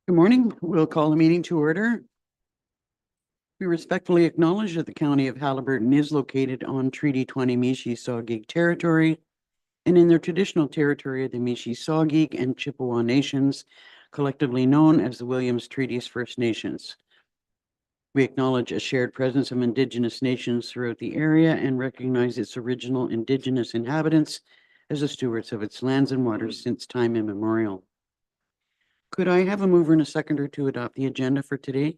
Good morning. We'll call the meeting to order. We respectfully acknowledge that the County of Haliburton is located on Treaty 20 Mishi-Saugig territory and in their traditional territory of the Mishi-Saugig and Chippewa Nations, collectively known as the Williams Treaties First Nations. We acknowledge a shared presence of Indigenous nations throughout the area and recognize its original Indigenous inhabitants as the stewards of its lands and waters since time immemorial. Could I have a mover and a seconder to adopt the agenda for today?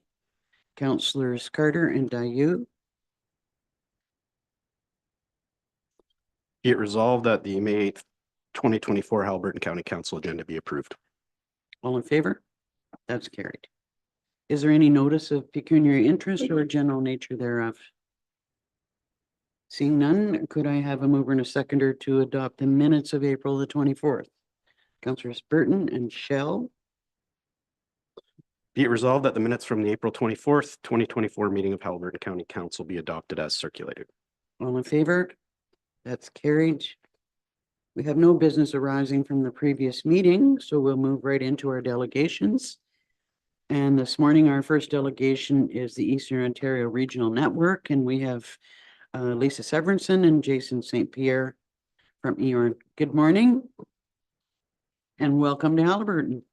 Councillors Carter and Dayu. Be it resolved that the May 8th, 2024 Haliburton County Council agenda be approved. All in favor? That's carried. Is there any notice of pecuniary interest or general nature thereof? Seeing none, could I have a mover and a seconder to adopt the minutes of April the 24th? Councillors Burton and Shell. Be it resolved that the minutes from the April 24th, 2024 meeting of Haliburton County Council be adopted as circulated. All in favor? That's carried. We have no business arising from the previous meeting, so we'll move right into our delegations. And this morning, our first delegation is the Eastern Ontario Regional Network, and we have Lisa Severinson and Jason St. Pierre from EORN. Good morning and welcome to Haliburton.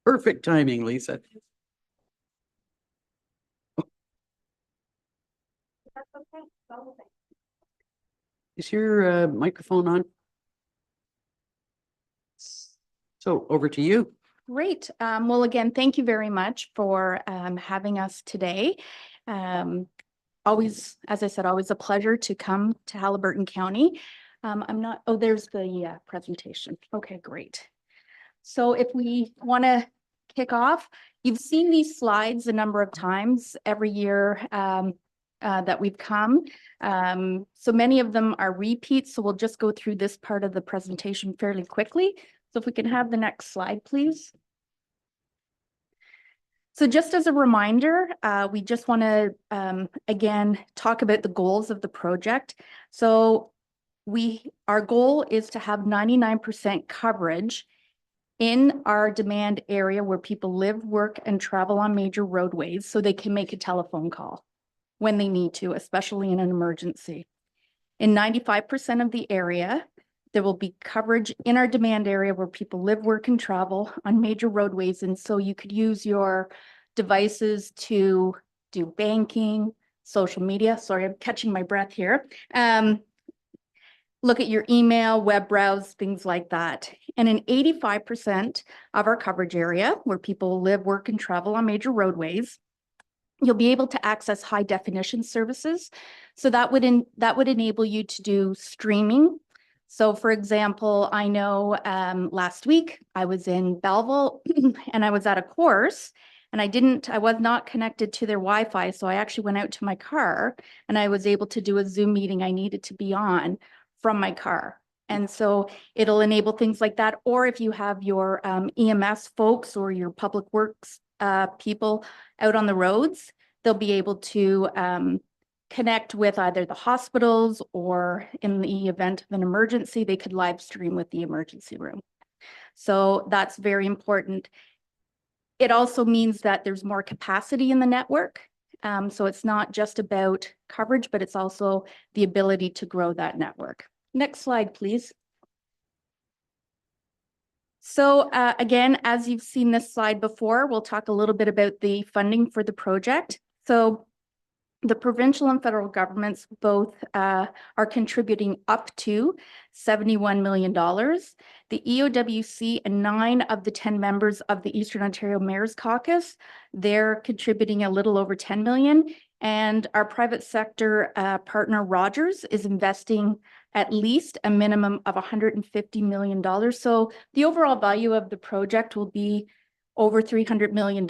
Perfect timing, Lisa. Is your microphone on? So over to you. Great. Well, again, thank you very much for having us today. Always, as I said, always a pleasure to come to Haliburton County. There's the presentation. Okay, great. So if we want to kick off, you've seen these slides a number of times every year that we've come. So many of them are repeats, so we'll just go through this part of the presentation fairly quickly. So if we can have the next slide, please. So just as a reminder, we just want to, again, talk about the goals of the project. So our goal is to have 99% coverage in our demand area where people live, work, and travel on major roadways so they can make a telephone call when they need to, especially in an emergency. In 95% of the area, there will be coverage in our demand area where people live, work, and travel on major roadways. And so you could use your devices to do banking, social media. Sorry, I'm catching my breath here. Look at your email, web browse, things like that. And in 85% of our coverage area where people live, work, and travel on major roadways, you'll be able to access high definition services. So that would enable you to do streaming. So for example, I know last week I was in Belleville and I was at a course and I was not connected to their Wi-Fi. So I actually went out to my car and I was able to do a Zoom meeting I needed to be on from my car. And so it'll enable things like that. Or if you have your EMS folks or your public works people out on the roads, they'll be able to connect with either the hospitals or in the event of an emergency, they could live stream with the emergency room. So that's very important. It also means that there's more capacity in the network. So it's not just about coverage, but it's also the ability to grow that network. Next slide, please. So again, as you've seen this slide before, we'll talk a little bit about the funding for the project. So the provincial and federal governments both are contributing up to $71 million. The EOWC and 9 of the 10 members of the Eastern Ontario Mayor's Caucus, they're contributing a little over 10 million. And our private sector partner Rogers is investing at least a minimum of $150 million. So the overall value of the project will be over $300 million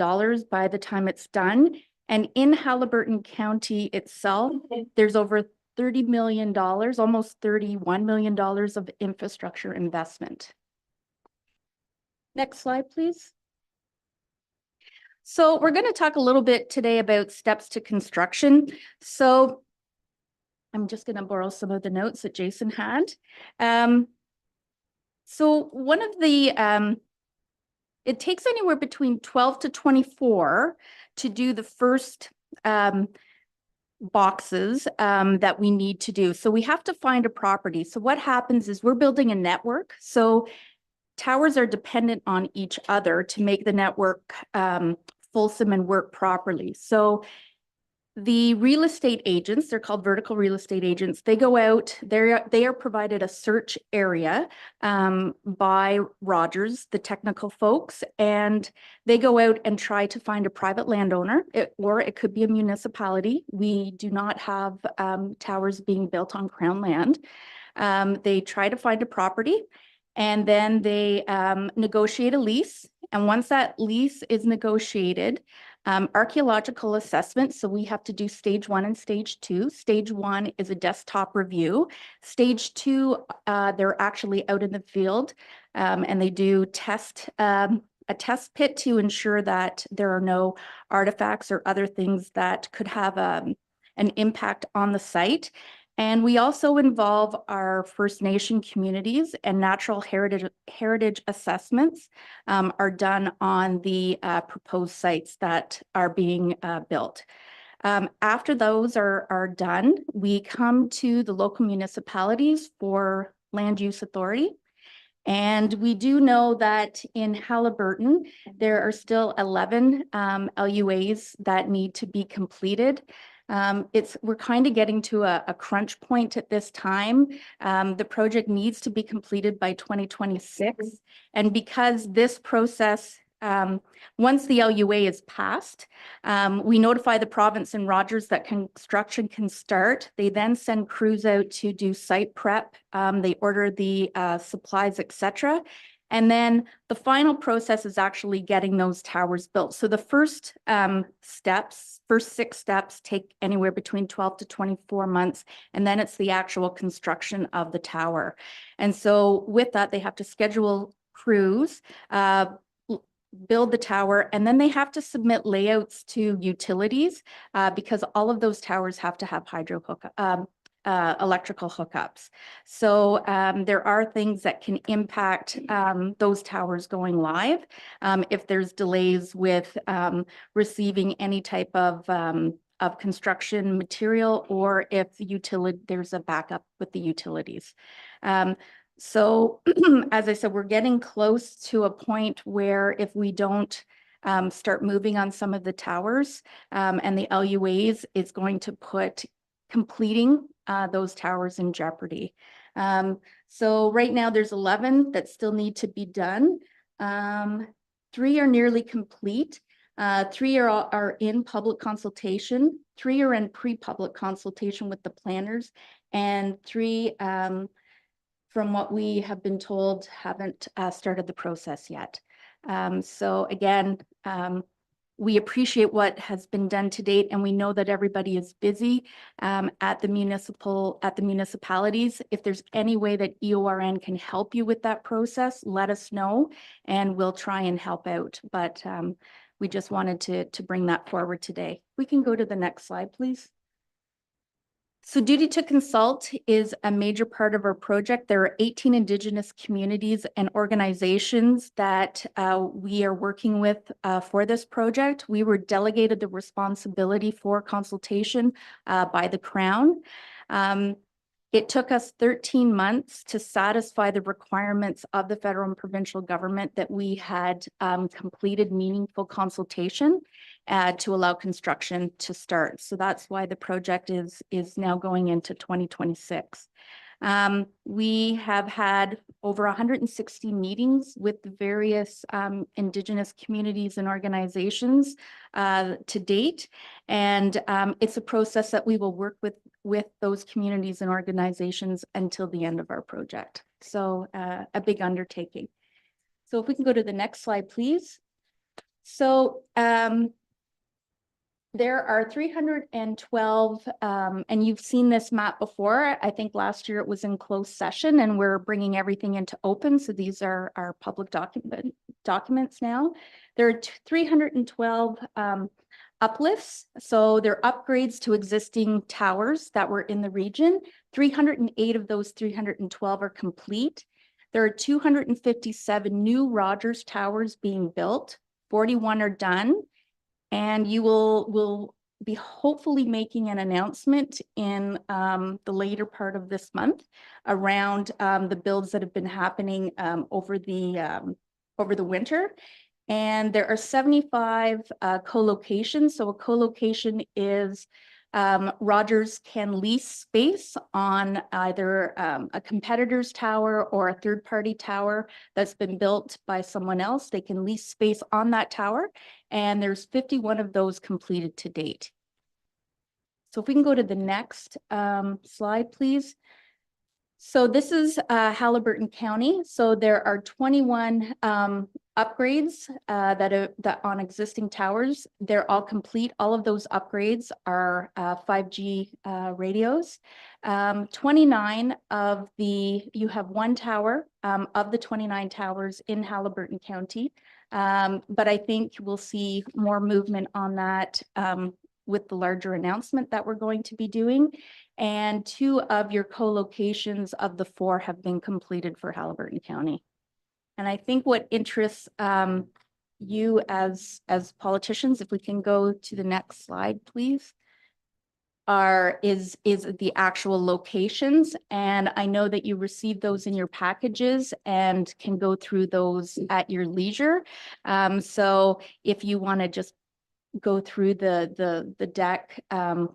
by the time it's done. And in Haliburton County itself, there's over $30 million, almost $31 million of infrastructure investment. Next slide, please. So we're going to talk a little bit today about steps to construction. So I'm just going to borrow some of the notes that Jason had. So one of the, it takes anywhere between 12 to 24 to do the first boxes that we need to do. So we have to find a property. So what happens is we're building a network. So towers are dependent on each other to make the network fulsome and work properly. So the real estate agents, they're called vertical real estate agents, they go out, they are provided a search area by Rogers, the technical folks, and they go out and try to find a private landowner, or it could be a municipality. We do not have towers being built on Crown land. They try to find a property, and then they negotiate a lease. And once that lease is negotiated, archaeological assessment. So we have to do stage 1 and stage 2. Stage 1 is a desktop review. Stage 2, they're actually out in the field and they do a test pit to ensure that there are no artifacts or other things that could have an impact on the site. And we also involve our First Nation communities, and natural heritage assessments are done on the proposed sites that are being built. After those are done, we come to the local municipalities for land use authority. And we do know that in Haliburton, there are still 11 LUAs that need to be completed. We're kind of getting to a crunch point at this time. The project needs to be completed by 2026. And because this process, once the LUA is passed, we notify the province and Rogers that construction can start. They then send crews out to do site prep. They order the supplies, etc. And then the final process is actually getting those towers built. So the first first 6 steps take anywhere between 12 to 24 months. And then it's the actual construction of the tower. And so with that, they have to schedule crews, build the tower, and then they have to submit layouts to utilities because all of those towers have to have electrical hookups. So there are things that can impact those towers going live if there's delays with receiving any type of construction material, or if there's a backup with the utilities. So as I said, we're getting close to a point where if we don't start moving on some of the towers and the LUAs, it's going to put completing those towers in jeopardy. So right now there's 11 that still need to be done. 3 are nearly complete. 3 are in public consultation. 3 are in pre-public consultation with the planners, and 3, from what we have been told, haven't started the process yet. So again, we appreciate what has been done to date, and we know that everybody is busy at the municipalities. If there's any way that EORN can help you with that process, let us know, and we'll try and help out. But we just wanted to bring that forward today. We can go to the next slide, please. So duty to consult is a major part of our project. There are 18 Indigenous communities and organizations that we are working with for this project. We were delegated the responsibility for consultation by the Crown. It took us 13 months to satisfy the requirements of the federal and provincial government that we had completed meaningful consultation to allow construction to start. So that's why the project is now going into 2026. We have had over 160 meetings with the various Indigenous communities and organizations to date. And it's a process that we will work with those communities and organizations until the end of our project. So a big undertaking. So if we can go to the next slide, please. So there are 312, and you've seen this map before. I think last year it was in closed session, and we're bringing everything into open. So these are our public documents now. There are 312 uplifts. So they're upgrades to existing towers that were in the region. 308 of those 312 are complete. There are 257 new Rogers towers being built. 41 are done. And you will be hopefully making an announcement in the later part of this month around the builds that have been happening over the winter. And there are 75 co-locations. So a co-location is Rogers can lease space on either a competitor's tower or a third-party tower that's been built by someone else. They can lease space on that tower, and there's 51 of those completed to date. So if we can go to the next slide, please. So this is Haliburton County. So there are 21 upgrades that on existing towers. They're all complete. All of those upgrades are 5G radios. 29 of you have one tower of the 29 towers in Haliburton County. But I think we'll see more movement on that with the larger announcement that we're going to be doing. And 2 of your co-locations of the 4 have been completed for Haliburton County. And I think what interests you as politicians, if we can go to the next slide, please, is the actual locations. And I know that you received those in your packages and can go through those at your leisure. So if you want to just go through the deck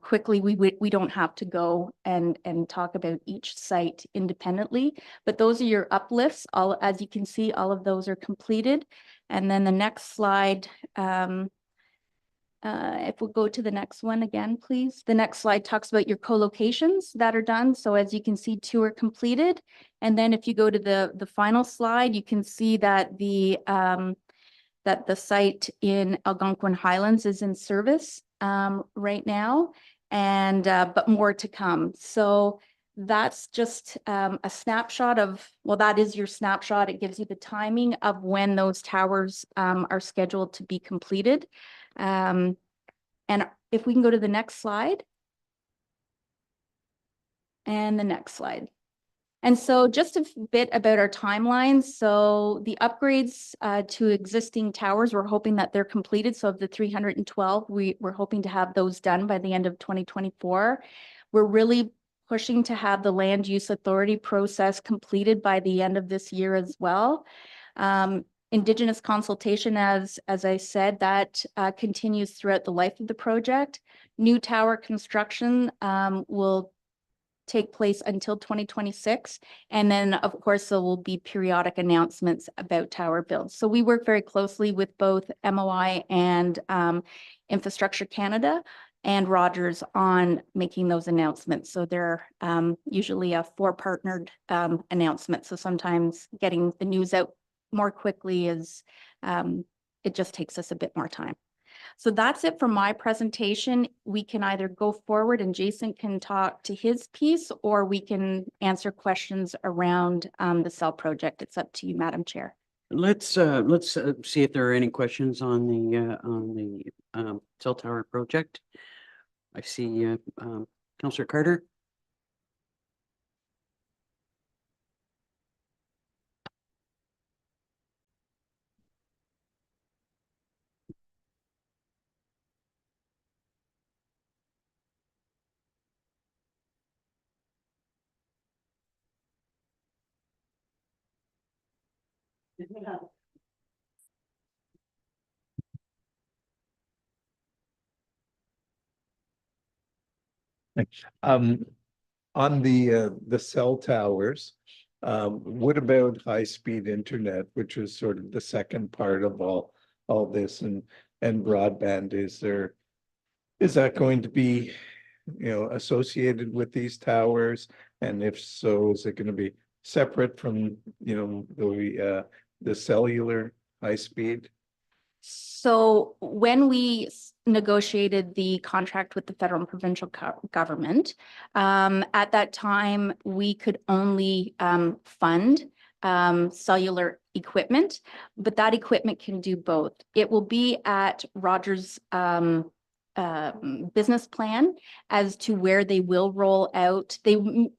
quickly, we don't have to go and talk about each site independently, but those are your uplifts. All, as you can see, all of those are completed. And then the next slide, if we'll go to the next one again, please. The next slide talks about your co-locations that are done. So as you can see, 2 are completed. And then if you go to the final slide, you can see that the site in Algonquin Highlands is in service right now, and but more to come. So that's just a snapshot of, well, that is your snapshot. It gives you the timing of when those towers are scheduled to be completed. And if we can go to the next slide. And the next slide. And so just a bit about our timelines. So the upgrades to existing towers, we're hoping that they're completed. So of the 312, we're hoping to have those done by the end of 2024. We're really pushing to have the land use authority process completed by the end of this year as well. Indigenous consultation, as I said, that continues throughout the life of the project. New tower construction will take place until 2026. And then, of course, there will be periodic announcements about tower builds. So we work very closely with both MOI and Infrastructure Canada and Rogers on making those announcements. So they're usually a 4-partnered announcement. So sometimes getting the news out more quickly is, it just takes us a bit more time. So that's it for my presentation. We can either go forward and Jason can talk to his piece, or we can answer questions around the cell project. It's up to you, Madam Chair. Let's see if there are any questions on the cell tower project. I see Councillor Carter. On the cell towers, what about high-speed internet, which is sort of the second part of all this, and broadband? Is that going to be, associated with these towers? And if so, is it going to be separate from, the cellular high speed? So when we negotiated the contract with the federal and provincial government, at that time, we could only fund cellular equipment, but that equipment can do both. It will be at Rogers business plan as to where they will roll out. They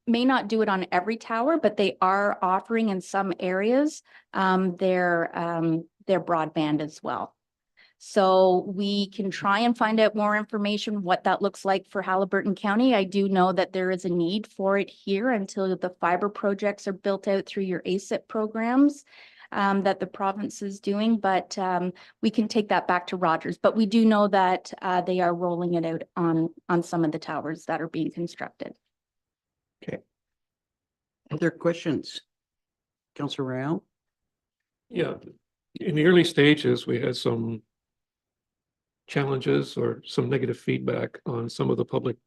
may not do it on every tower, but they are offering in some areas their broadband as well. So we can try and find out more information, what that looks like for Haliburton County. I do know that there is a need for it here until the fiber projects are built out through your ASIP programs that the province is doing, but we can take that back to Rogers. But we do know that they are rolling it out on some of the towers that are being constructed. Other questions? Councillor Royale? Yeah, in the early stages, we had some challenges or some negative feedback on some of the public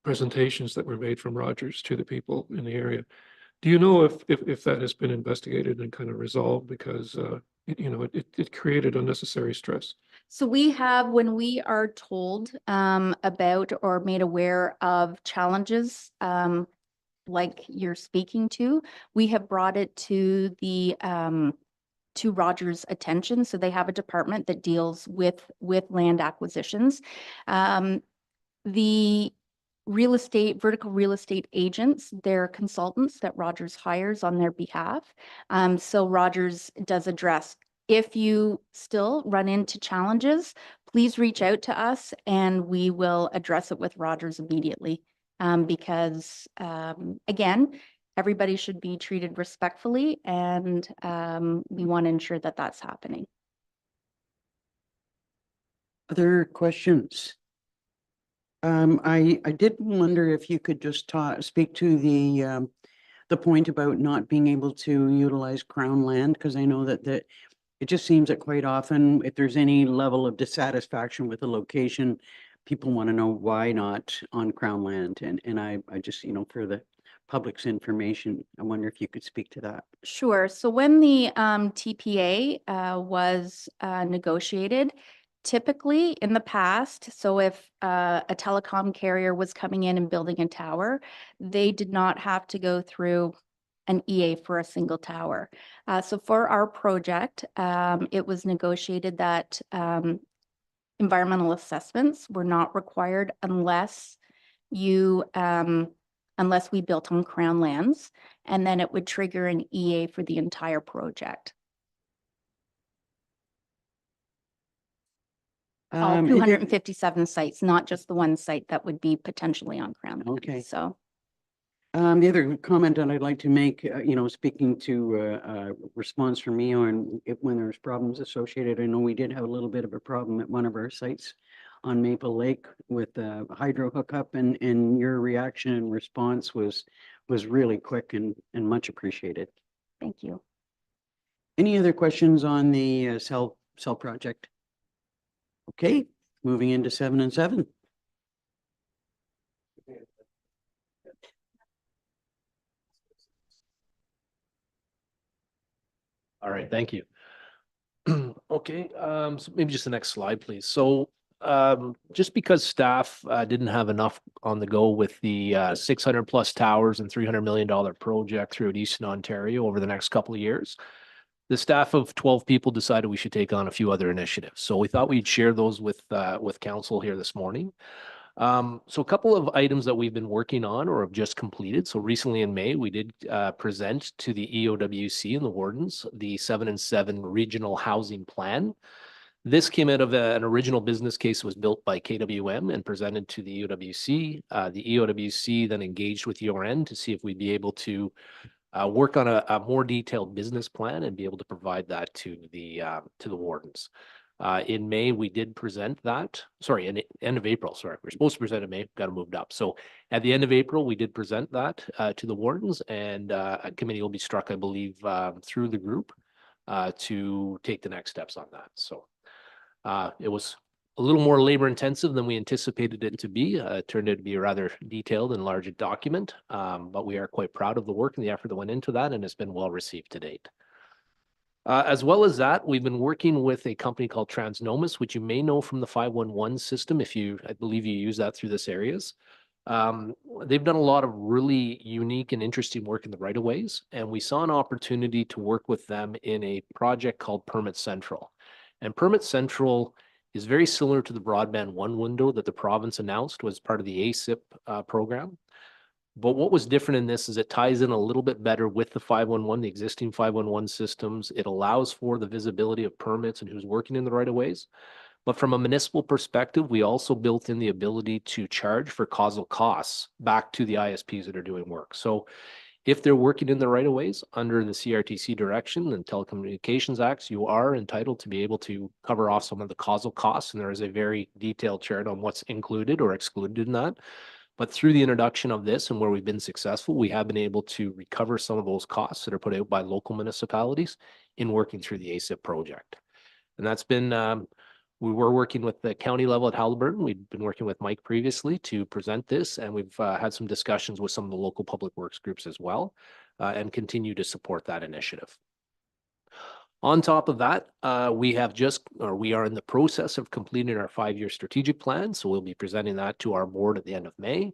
presentations that were made from Rogers to the people in the area. Do you know if that has been investigated and kind of resolved? Because it created unnecessary stress. So we have, when we are told about or made aware of challenges like you're speaking to, we have brought it to the to Rogers' attention. So they have a department that deals with land acquisitions. The vertical real estate agents, they're consultants that Rogers hires on their behalf. So Rogers does address, if you still run into challenges, please reach out to us and we will address it with Rogers immediately. Because again, everybody should be treated respectfully, and we want to ensure that that's happening. Other questions? I did wonder if you could just speak to the point about not being able to utilize Crown land, because I know that it just seems that quite often, if there's any level of dissatisfaction with a location, people want to know why not on Crown land. And I just, for the public's information, I wonder if you could speak to that. Sure. So when the TPA was negotiated, typically in the past, so if a telecom carrier was coming in and building a tower, they did not have to go through an EA for a single tower. So for our project, it was negotiated that environmental assessments were not required unless unless we built on Crown lands, and then it would trigger an EA for the entire project. All Is there- 257 sites, not just the one site that would be potentially on Crown land. Okay. So The other comment that I'd like to make, speaking to response from EO and when there's problems associated, I know we did have a little bit of a problem at one of our sites on Maple Lake with the hydro hookup, and your reaction and response was really quick and much appreciated. thank you. Any other questions on the cell project? Okay, moving into 7 and 7. All right, thank you. Okay, so maybe just the next slide, please. So just because staff didn't have enough on the go with the 600 plus towers and $300 million project throughout Eastern Ontario over the next couple of years, the staff of 12 people decided we should take on a few other initiatives. So we thought we'd share those with council here this morning. So a couple of items that we've been working on or have just completed. So recently in May, we did present to the EOWC and the wardens the 7 and 7 regional housing plan. This came out of an original business case that was built by KWM and presented to the EOWC. The EOWC then engaged with URN to see if we'd be able to work on a more detailed business plan and be able to provide that to the wardens. In May, we did present that. Sorry, in the end of April. Sorry, we're supposed to present in May. Got it moved up. So at the end of April, we did present that to the wardens, and a committee will be struck, I believe, through the group to take the next steps on that. So it was a little more labor intensive than we anticipated it to be. It turned out to be a rather detailed and large document, but we are quite proud of the work and the effort that went into that, and it's been well received to date. As well as that, we've been working with a company called Transnomus, which you may know from the 511 system I believe you use that through this areas. They've done a lot of really unique and interesting work in the right-of-ways, and we saw an opportunity to work with them in a project called Permit Central. And Permit Central is very similar to the broadband one window that the province announced was part of the ASIP program. But what was different in this is it ties in a little bit better with the 511, the existing 511 systems. It allows for the visibility of permits and who's working in the right of ways. But from a municipal perspective, we also built in the ability to charge for causal costs back to the ISPs that are doing work. So if they're working in the right of ways under the CRTC direction and Telecommunications Acts, you are entitled to be able to cover off some of the causal costs. And there is a very detailed chart on what's included or excluded in that. But through the introduction of this and where we've been successful, we have been able to recover some of those costs that are put out by local municipalities in working through the ASIP project. And that's been, we were working with the county level at Haliburton. We've been working with Mike previously to present this, and we've had some discussions with some of the local public works groups as well, and continue to support that initiative. On top of that, we are in the process of completing our 5-year strategic plan. So we'll be presenting that to our board at the end of May.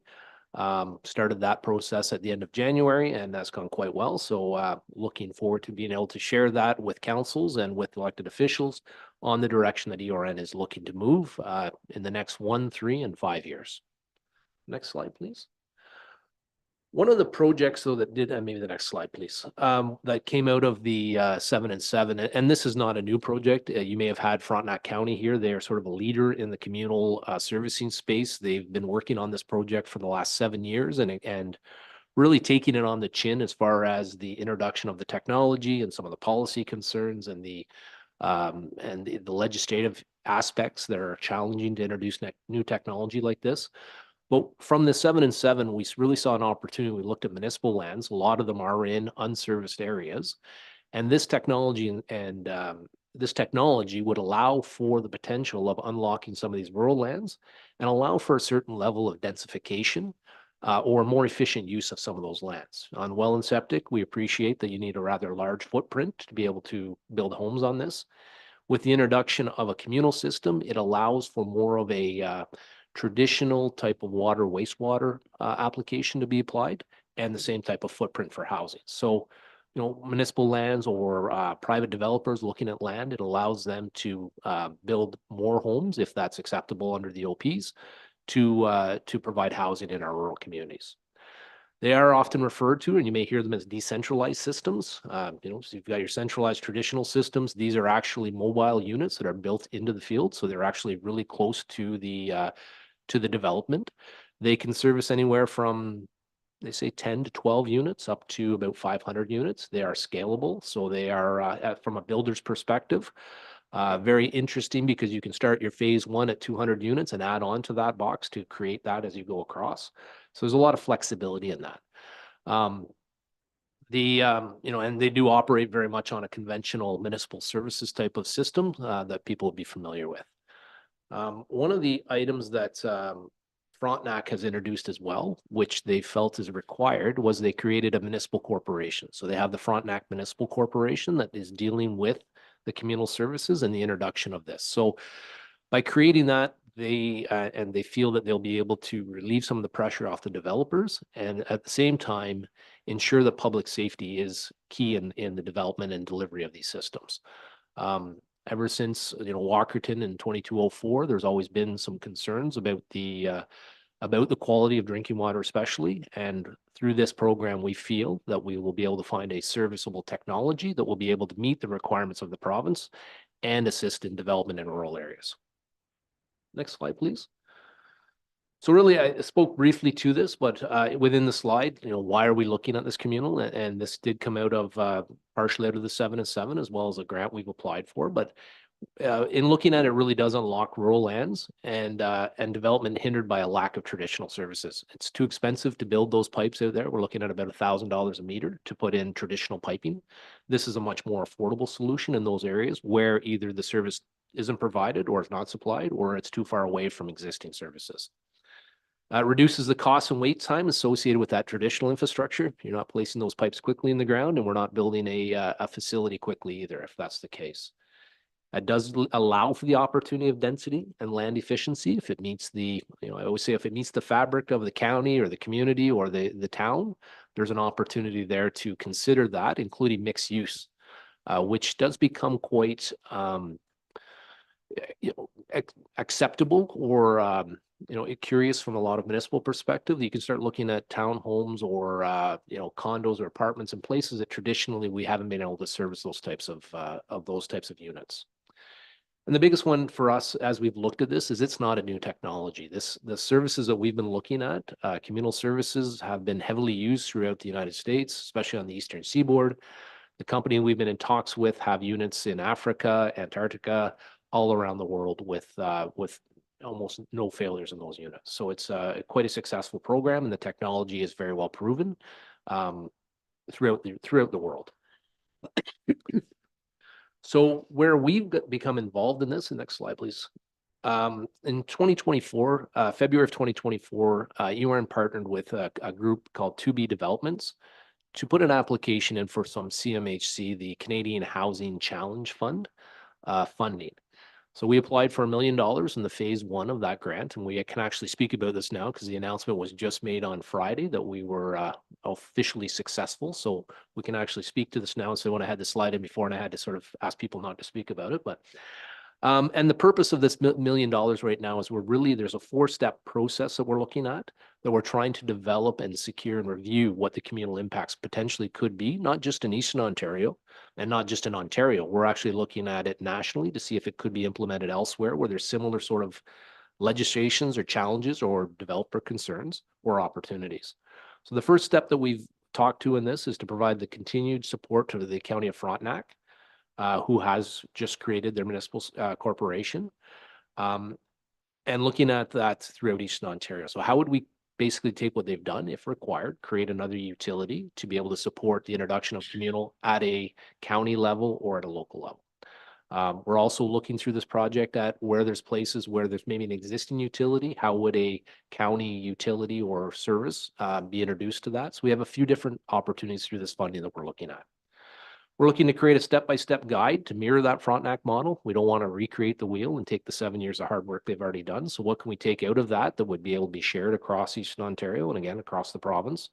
Started that process at the end of January, and that's gone quite well. So looking forward to being able to share that with councils and with elected officials on the direction that ERN is looking to move in the next 1, 3, and 5 years. Next slide, please. One of the projects, though, that did, maybe the next slide, please, that came out of the 7 and 7, and this is not a new project. You may have had Frontenac County here. They are sort of a leader in the communal servicing space. They've been working on this project for the last 7 years and really taking it on the chin as far as the introduction of the technology and some of the policy concerns and the legislative aspects that are challenging to introduce new technology like this. But from the 7 and 7, we really saw an opportunity. We looked at municipal lands. A lot of them are in unserviced areas. And this technology this technology would allow for the potential of unlocking some of these rural lands and allow for a certain level of densification or more efficient use of some of those lands. On well and septic, we appreciate that you need a rather large footprint to be able to build homes on this. With the introduction of a communal system, it allows for more of a traditional type of water wastewater application to be applied and the same type of footprint for housing. So, you know, municipal lands or private developers looking at land, it allows them to build more homes if that's acceptable under the OPs to provide housing in our rural communities. They are often referred to, and you may hear them as decentralized systems. You know, so you've got your centralized traditional systems. These are actually mobile units that are built into the field. So they're actually really close to the development. They can service anywhere from, they say 10 to 12 units up to about 500 units. They are scalable. So they are, from a builder's perspective, very interesting because you can start your phase 1 at 200 units and add on to that box to create that as you go across. So there's a lot of flexibility in that. You know, and they do operate very much on a conventional municipal services type of system that people will be familiar with. One of the items that Frontenac has introduced as well, which they felt is required, was they created a municipal corporation. So they have the Frontenac Municipal Corporation that is dealing with the communal services and the introduction of this. So by creating that, they feel that they'll be able to relieve some of the pressure off the developers and at the same time ensure that public safety is key in the development and delivery of these systems. Ever since, you know, Walkerton in 2204, there's always been some concerns about the quality of drinking water, especially. And through this program, we feel that we will be able to find a serviceable technology that will be able to meet the requirements of the province and assist in development in rural areas. Next slide, please. So really, I spoke briefly to this, but within the slide, you know, why are we looking at this communal? And this did come out of partially out of the 7 and 7, as well as a grant we've applied for. But in looking at it, really does unlock rural lands and development hindered by a lack of traditional services. It's too expensive to build those pipes out there. We're looking at about $1,000 a meter to put in traditional piping. This is a much more affordable solution in those areas where either the service isn't provided or is not supplied, or it's too far away from existing services. Reduces the cost and wait time associated with that traditional infrastructure. You're not placing those pipes quickly in the ground, and we're not building a facility quickly either, if that's the case. It does allow for the opportunity of density and land efficiency if it meets the, you know, I always say if it meets the fabric of the county or the community or the town, there's an opportunity there to consider that, including mixed use, which does become quite acceptable or, curious from a lot of municipal perspective. You can start looking at townhomes or, condos or apartments in places that traditionally we haven't been able to service those types of units. And the biggest one for us as we've looked at this is it's not a new technology. The services that we've been looking at, communal services, have been heavily used throughout the United States, especially on the Eastern Seaboard. The company we've been in talks with have units in Africa, Antarctica, all around the world with almost no failures in those units. So it's quite a successful program, and the technology is very well proven throughout the world. So where we've become involved in this, the next slide, please. In 2024, February of 2024, URN partnered with a group called 2B Developments to put an application in for some CMHC, the Canadian Housing Challenge Fund funding. So we applied for $1 million in the phase 1 of that grant, and we can actually speak about this now because the announcement was just made on Friday that we were officially successful. So we can actually speak to this now. So when I had the slide in before, and I had to sort of ask people not to speak about it, but and the purpose of this $1 million right now is there's a 4-step process that we're looking at, that we're trying to develop and secure and review what the communal impacts potentially could be, not just in Eastern Ontario and not just in Ontario. We're actually looking at it nationally to see if it could be implemented elsewhere where there's similar sort of legislations or challenges or developer concerns or opportunities. So the first step that we've talked to in this is to provide the continued support to the County of Frontenac, who has just created their municipal corporation, and looking at that throughout Eastern Ontario. So how would we basically take what they've done, if required, create another utility to be able to support the introduction of communal at a county level or at a local level? We're also looking through this project at where there's places where there's maybe an existing utility. How would a county utility or service be introduced to that? So we have a few different opportunities through this funding that we're looking at. We're looking to create a step-by-step guide to mirror that Frontenac model. We don't want to recreate the wheel and take the 7 years of hard work they've already done. So what can we take out of that would be able to be shared across Eastern Ontario and again, across the province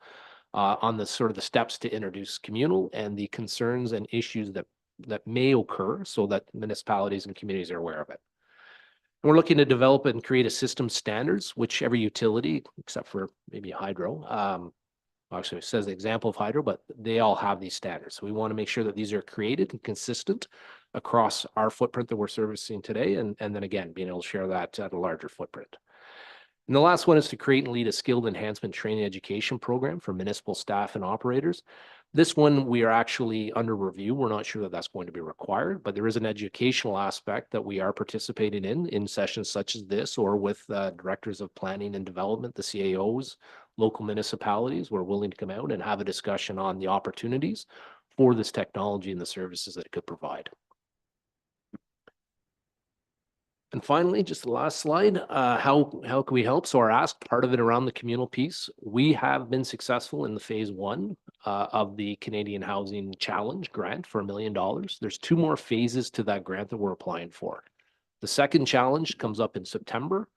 on the sort of the steps to introduce communal and the concerns and issues that may occur so that municipalities and communities are aware of it. And we're looking to develop and create a system standards, which every utility, except for maybe hydro, actually it says the example of hydro, but they all have these standards. So we want to make sure that these are created and consistent across our footprint that we're servicing today. And then again, being able to share that at a larger footprint. And the last one is to create and lead a skilled enhancement training education program for municipal staff and operators. This one we are actually under review. We're not sure that that's going to be required, but there is an educational aspect that we are participating in sessions such as this, or with directors of planning and development, the CAOs, local municipalities. We're willing to come out and have a discussion on the opportunities for this technology and the services that it could provide. And finally, just the last slide, how can we help? So our ask, part of it around the communal piece, we have been successful in the phase 1 of the Canadian Housing Challenge grant for $1 million. There's 2 more phases to that grant that we're applying for. The second challenge comes up in September.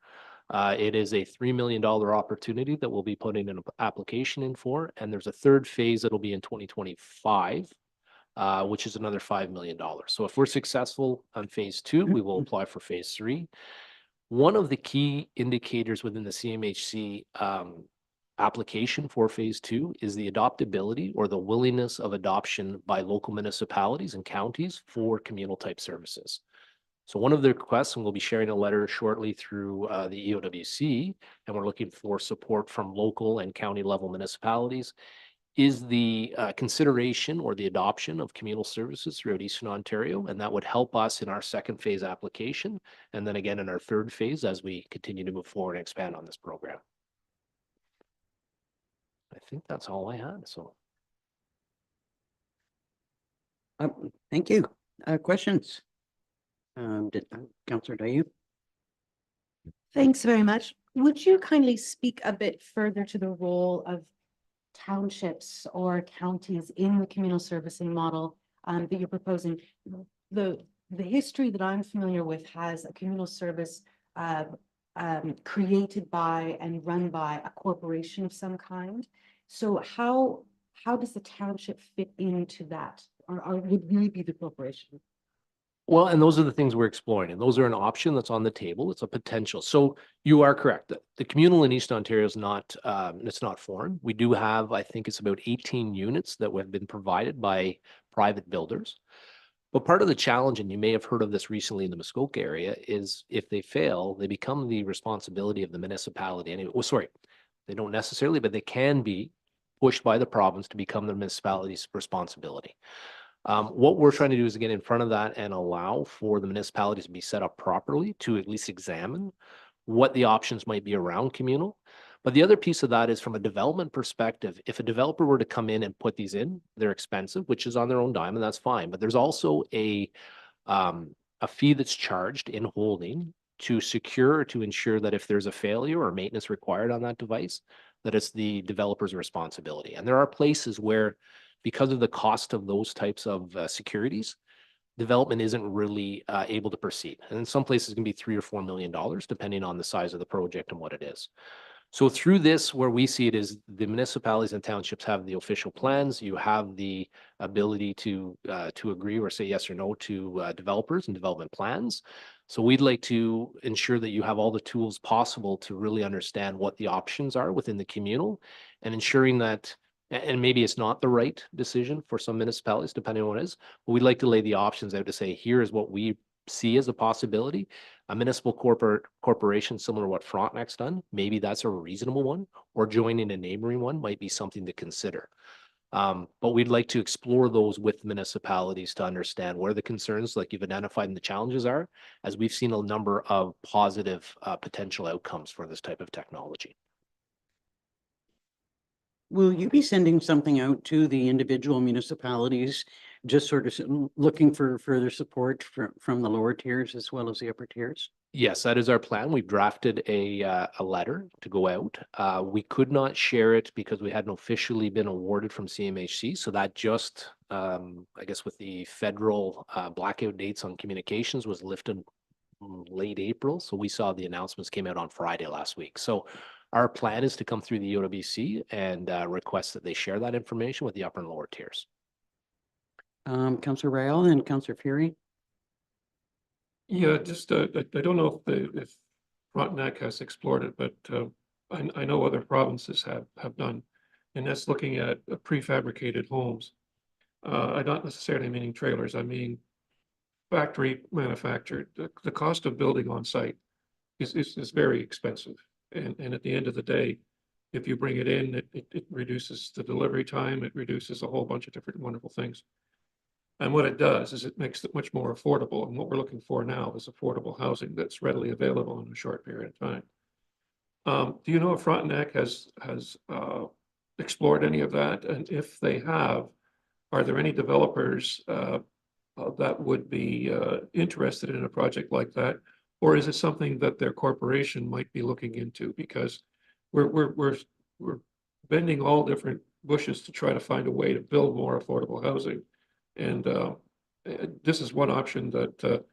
It is a $3 million opportunity that we'll be putting an application in for. And there's a third phase that'll be in 2025. Which is another $5 million. So if we're successful on phase 2, we will apply for phase 3. One of the key indicators within the CMHC application for phase 2 is the adoptability or the willingness of adoption by local municipalities and counties for communal type services. So one of the requests, and we'll be sharing a letter shortly through the EOWC, and we're looking for support from local and county level municipalities, is the consideration or the adoption of communal services throughout Eastern Ontario. And that would help us in our second phase application. And then again, in our third phase, as we continue to move forward and expand on this program. I think that's all I had, so. Thank you. Questions? Councillor Dayu? Thanks very much. Would you kindly speak a bit further to the role of townships or counties in the communal servicing model that you're proposing? The history that I'm familiar with has a communal service created by and run by a corporation of some kind. So how does the township fit into that, or would we be the corporation? Well, and those are the things we're exploring, and those are an option that's on the table. It's a potential. So you are correct. The communal in East Ontario is not, it's not foreign. We do have, I think it's about 18 units that have been provided by private builders. But part of the challenge, and you may have heard of this recently in the Muskoka area, is if they fail, they become the responsibility of the municipality. Anyway, well, sorry, they don't necessarily, but they can be pushed by the province to become the municipality's responsibility. What we're trying to do is get in front of that and allow for the municipalities to be set up properly to at least examine what the options might be around communal. But the other piece of that is from a development perspective, if a developer were to come in and put these in, they're expensive, which is on their own dime, and that's fine. But there's also a fee that's charged in holding to secure or to ensure that if there's a failure or maintenance required on that device, that it's the developer's responsibility. And there are places where, because of the cost of those types of securities, development isn't really able to proceed. And in some places it can be $3 or $4 million, depending on the size of the project and what it is. So through this, where we see it is the municipalities and townships have the official plans. You have the ability to agree or say yes or no to developers and development plans. So we'd like to ensure that you have all the tools possible to really understand what the options are within the communal, and ensuring that, and maybe it's not the right decision for some municipalities, depending on what it is, but we'd like to lay the options out to say, here is what we see as a possibility. A municipal corporation similar to what Frontenac's done, maybe that's a reasonable one, or joining a neighboring one might be something to consider. But we'd like to explore those with municipalities to understand where the concerns, like you've identified, and the challenges are, as we've seen a number of positive potential outcomes for this type of technology. Will you be sending something out to the individual municipalities, just sort of looking for further support from the lower tiers as well as the upper tiers? Yes, that is our plan. We've drafted a letter to go out. We could not share it because we hadn't officially been awarded from CMHC. So that just, I guess with the federal blackout dates on communications, was lifted late April. So we saw the announcements came out on Friday last week. So our plan is to come through the UWC and request that they share that information with the upper and lower tiers. Councillor Rael and Councillor Fury. Yeah, just, I don't know if Frontenac has explored it, but I know other provinces have done, and that's looking at prefabricated homes. I'm not necessarily meaning trailers, I mean factory manufactured. The cost of building on site is very expensive. And at the end of the day, if you bring it in, it reduces the delivery time, it reduces a whole bunch of different wonderful things. And what it does is it makes it much more affordable. And what we're looking for now is affordable housing that's readily available in a short period of time. Do you know if Frontenac has explored any of that? And if they have, are there any developers that would be interested in a project like that? Or is it something that their corporation might be looking into? Because we're bending all different bushes to try to find a way to build more affordable housing. And this is one option that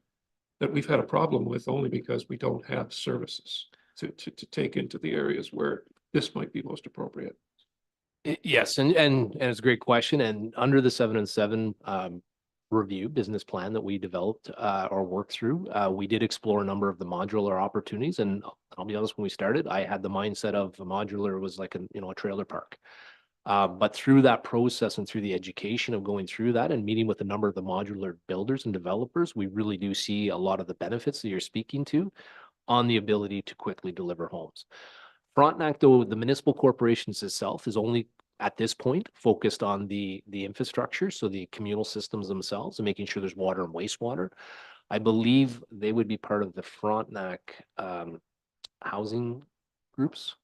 we've had a problem with, only because we don't have services to take into the areas where this might be most appropriate. Yes, and it's a great question. And under the 7 and 7 review business plan that we developed or worked through, we did explore a number of the modular opportunities. And I'll be honest, when we started, I had the mindset of a modular was like a trailer park. But through that process and through the education of going through that and meeting with a number of the modular builders and developers, we really do see a lot of the benefits that you're speaking to on the ability to quickly deliver homes. Frontenac, though, the municipal corporations itself is only at this point focused on the infrastructure, so the communal systems themselves and making sure there's water and wastewater. I believe they would be part of the Frontenac housing groups,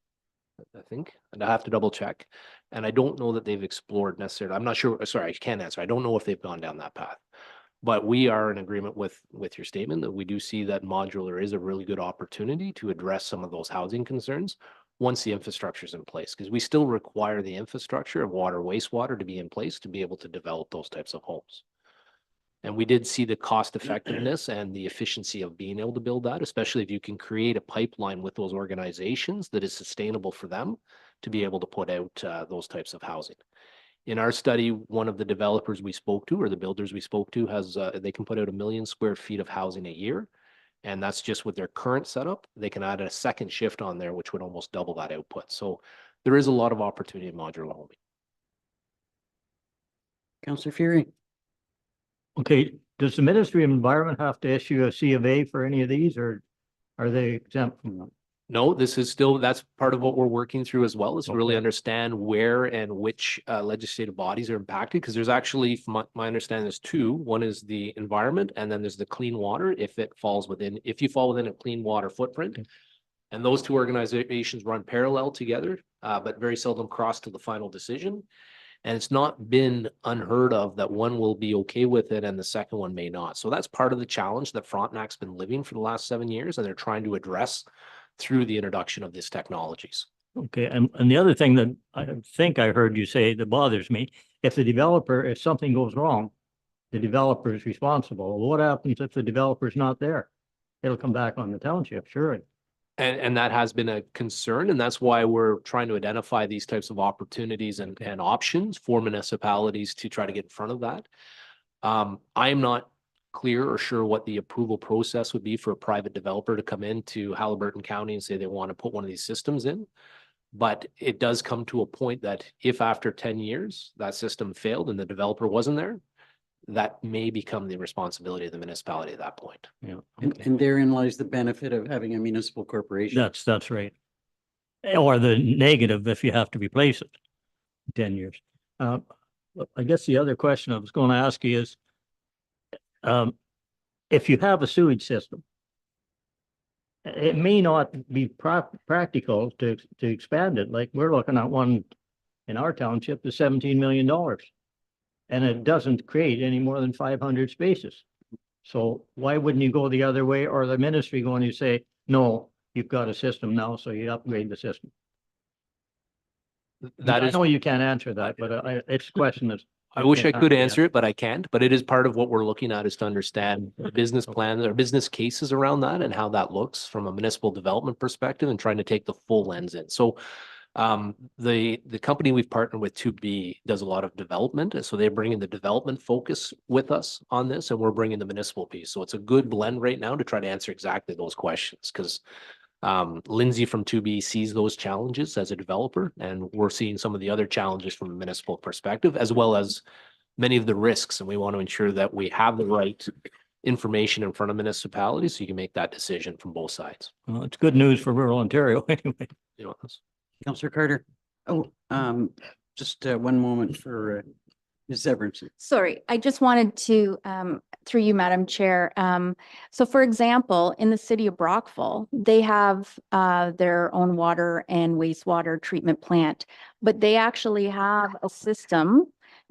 I think, and I have to double check. And I don't know that they've explored necessarily. I'm not sure. Sorry, I can't answer. I don't know if they've gone down that path. But we are in agreement with your statement that we do see that modular is a really good opportunity to address some of those housing concerns once the infrastructure is in place, because we still require the infrastructure of water, wastewater to be in place to be able to develop those types of homes. And we did see the cost effectiveness and the efficiency of being able to build that, especially if you can create a pipeline with those organizations that is sustainable for them to be able to put out those types of housing. In our study, one of the developers we spoke to, or the builders we spoke to, has, they can put out 1 million square feet of housing a year. And that's just with their current setup. They can add a second shift on there, which would almost double that output. So there is a lot of opportunity in modular homing. Councillor Fury. Okay, does the Ministry of Environment have to issue a C of A for any of these, or are they exempt from that? No, this is still, that's part of what we're working through as well, is to really Okay. understand where and which legislative bodies are impacted, because there's actually, from my understanding, there's two. One is the environment, and then there's the clean water, if you fall within a clean water footprint. Okay. And those two organizations run parallel together, but very seldom cross to the final decision. And it's not been unheard of that one will be okay with it and the second one may not. So that's part of the challenge that Frontenac's been living for the last 7 years, and they're trying to address through the introduction of these technologies. Okay, and the other thing that I think I heard you say that bothers me, if something goes wrong, the developer is responsible. What happens if the developer's not there? It'll come back on the township, sure. And that has been a concern, and that's why we're trying to identify these types of opportunities and options for municipalities to try to get in front of that. I am not clear or sure what the approval process would be for a private developer to come into Haliburton County and say they want to put one of these systems in. But it does come to a point that if after 10 years that system failed and the developer wasn't there, that may become the responsibility of the municipality at that point. Yeah. And therein lies the benefit of having a municipal corporation. That's right. Or the negative if you have to replace it in 10 years. I guess the other question I was going to ask you is, if you have a sewage system, it may not be practical to expand it. Like we're looking at one in our township is $17 million. And it doesn't create any more than 500 spaces. So why wouldn't you go the other way, or the ministry going to say, no, you've got a system now, so you upgrade the system? That I is, know you can't answer that, but it's a question that. I wish I could Yeah. answer it, but I can't. But it is part of what we're looking at, is to understand the business plans or business cases around that and how that looks from a municipal development perspective, and trying to take the full lens in. So the company we've partnered with 2B does a lot of development. And so they're bringing the development focus with us on this, and we're bringing the municipal piece. So it's a good blend right now to try to answer exactly those questions, because Lindsay from 2B sees those challenges as a developer, and we're seeing some of the other challenges from a municipal perspective, as well as many of the risks. And we want to ensure that we have the right information in front of municipalities so you can make that decision from both sides. Well, it's good news for rural Ontario anyway. You know, Councillor Carter. Oh, just one moment for Ms. Everson. Sorry, I just wanted to, through you, Madam Chair. So for example, in the city of Brockville, they have their own water and wastewater treatment plant, but they actually have a system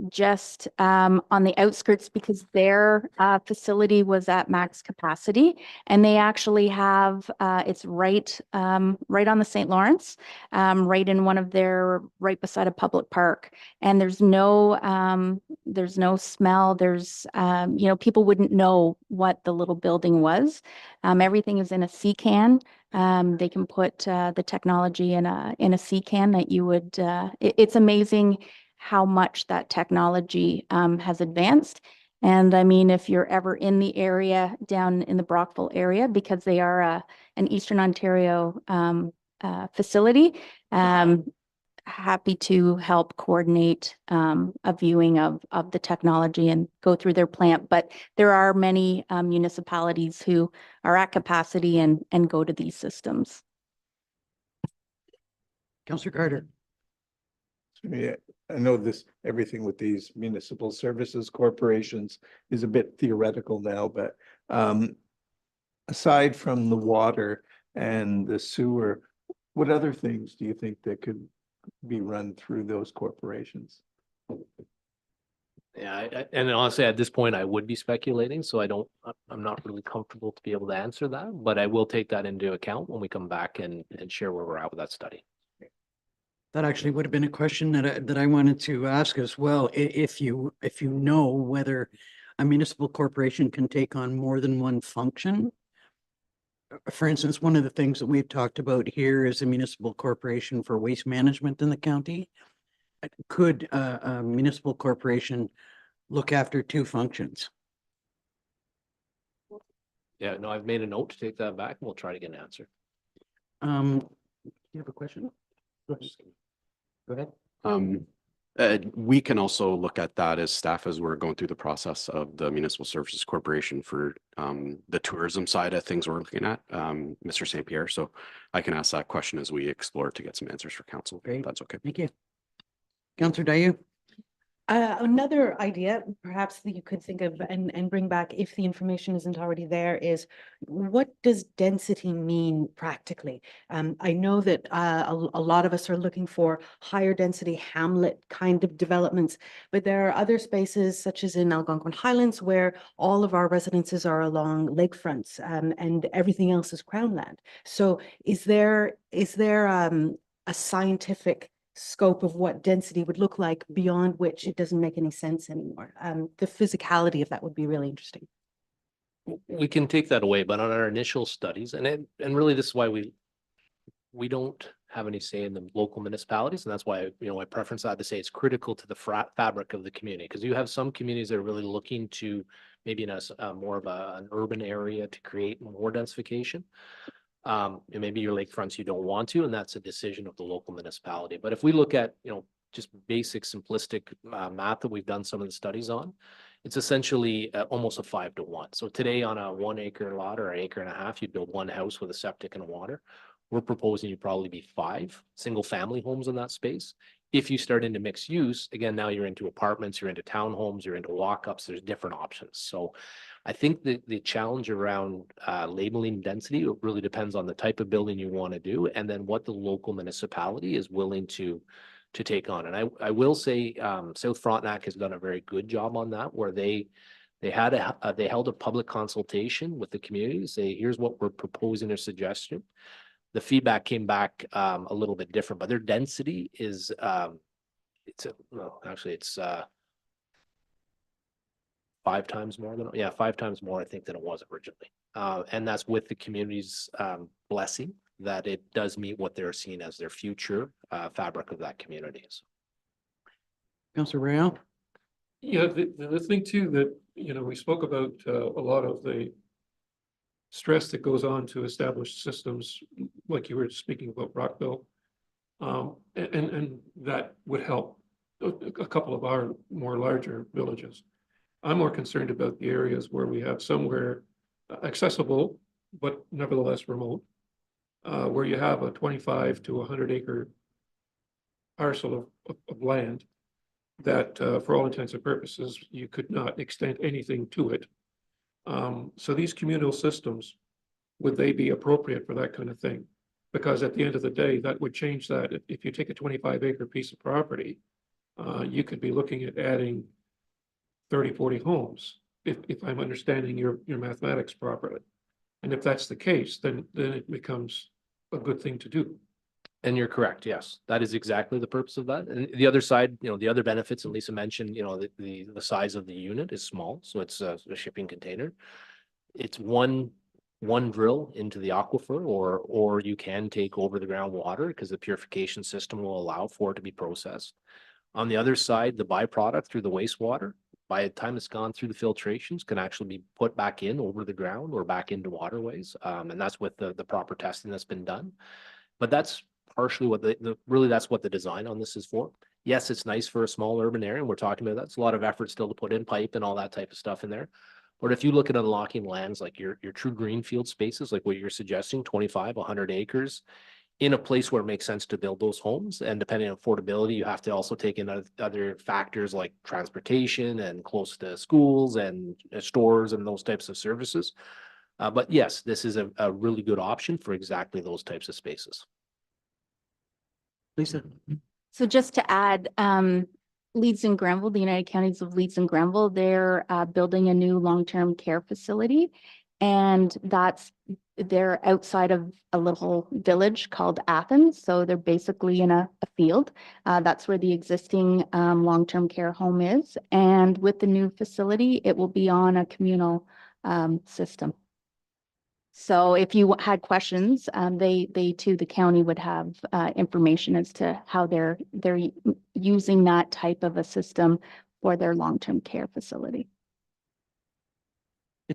just on the outskirts, because their facility was at max capacity, and they actually have it's right on the St. Lawrence, right in one of their, right beside a public park, and there's no smell. There's people wouldn't know what the little building was. Everything is in a sea can. They can put the technology in a sea can that you would. It's amazing how much that technology has advanced. And I mean, if you're ever in the area, down in the Brockville area, because they are an Eastern Ontario facility, happy to help coordinate a viewing of the technology and go through their plant. But there are many municipalities who are at capacity and go to these systems. Councillor Carter. Yeah, I know everything with these municipal services corporations is a bit theoretical now, but aside from the water and the sewer, what other things do you think that could be run through those corporations? yeah, and honestly, at this point, I would be speculating, so I'm not really comfortable to be able to answer that, but I will take that into account when we come back and share where we're at with that study. That actually would have been a question that I wanted to ask as well. If you know whether a municipal corporation can take on more than one function. For instance, one of the things that we've talked about here is a municipal corporation for waste management in the county. Could a municipal corporation look after two functions? Yeah, no, I've made a note to take that back and we'll try to get an answer. You have a question? Go ahead. We can also look at that as staff as we're going through the process of the Municipal Services Corporation for the tourism side of things we're looking at, Mr. St. Pierre. So I can ask that question as we explore to get some answers for council. Great. If that's okay. Thank you. Councillor Dayu? Another idea perhaps that you could think of and bring back if the information isn't already there is what does density mean practically? I know that a lot of us are looking for higher density hamlet kind of developments, but there are other spaces such as in Algonquin Highlands where all of our residences are along lakefronts and everything else is crown land. So is there a scientific scope of what density would look like beyond which it doesn't make any sense anymore? The physicality of that would be really interesting. We can take that away, but on our initial studies, and really this is why we don't have any say in the local municipalities, and that's why, I preference that to say it's critical to the fabric of the community, because you have some communities that are really looking to maybe in a more of an urban area to create more densification. And maybe your lakefronts you don't want to, and that's a decision of the local municipality. But if we look at, just basic simplistic math that we've done some of the studies on, it's essentially almost a 5-to-1. So today on a 1 acre lot or an acre and a half, you'd build one house with a septic and water. We're proposing you probably be 5 single family homes in that space. If you start into mixed use, again, now you're into apartments, you're into townhomes, you're into walk-ups, there's different options. So I think the challenge around labeling density really depends on the type of building you want to do and then what the local municipality is willing to take on. And I will say South Frontenac has done a very good job on that, where they held a public consultation with the community to say, here's what we're proposing or suggestion. The feedback came back a little bit different, but their density is it's 5 times more than 5 times more, I think, than it was originally. And that's with the community's blessing that it does meet what they're seeing as their future fabric of that community. Councillor Royale? Yeah, the thing too that, we spoke about a lot of the stress that goes on to establish systems, like you were speaking about Rockville. And that would help a couple of our more larger villages. I'm more concerned about the areas where we have somewhere accessible, but nevertheless remote, where you have a 25 to 100 acre parcel of land that for all intents and purposes, you could not extend anything to it. So these communal systems, would they be appropriate for that kind of thing? Because at the end of the day, that would change that. If you take a 25 acre piece of property, you could be looking at adding 30, 40 homes, if I'm understanding your mathematics properly. And if that's the case, then it becomes a good thing to do. And you're correct. Yes, that is exactly the purpose of that. And the other side, the other benefits, and Lisa mentioned, the size of the unit is small. So it's a shipping container. It's one drill into the aquifer, or you can take over the groundwater because the purification system will allow for it to be processed. On the other side, the byproduct through the wastewater, by the time it's gone through the filtrations, can actually be put back in over the ground or back into waterways. And that's with the proper testing that's been done. But that's partially what really that's what the design on this is for. Yes, it's nice for a small urban area, and we're talking about that's a lot of effort still to put in pipe and all that type of stuff in there. But if you look at unlocking lands like your true greenfield spaces, like what you're suggesting, 25, 100 acres, in a place where it makes sense to build those homes, and depending on affordability, you have to also take in other factors like transportation and close to schools and stores and those types of services. But yes, this is a really good option for exactly those types of spaces. Lisa? So just to add, Leeds and Granville, the United Counties of Leeds and Granville, they're building a new long-term care facility. And they're outside of a little village called Athens. So they're basically in a field. That's where the existing long-term care home is. And with the new facility, it will be on a communal system. So if you had questions, they too, the county would have information as to how they're using that type of a system for their long-term care facility.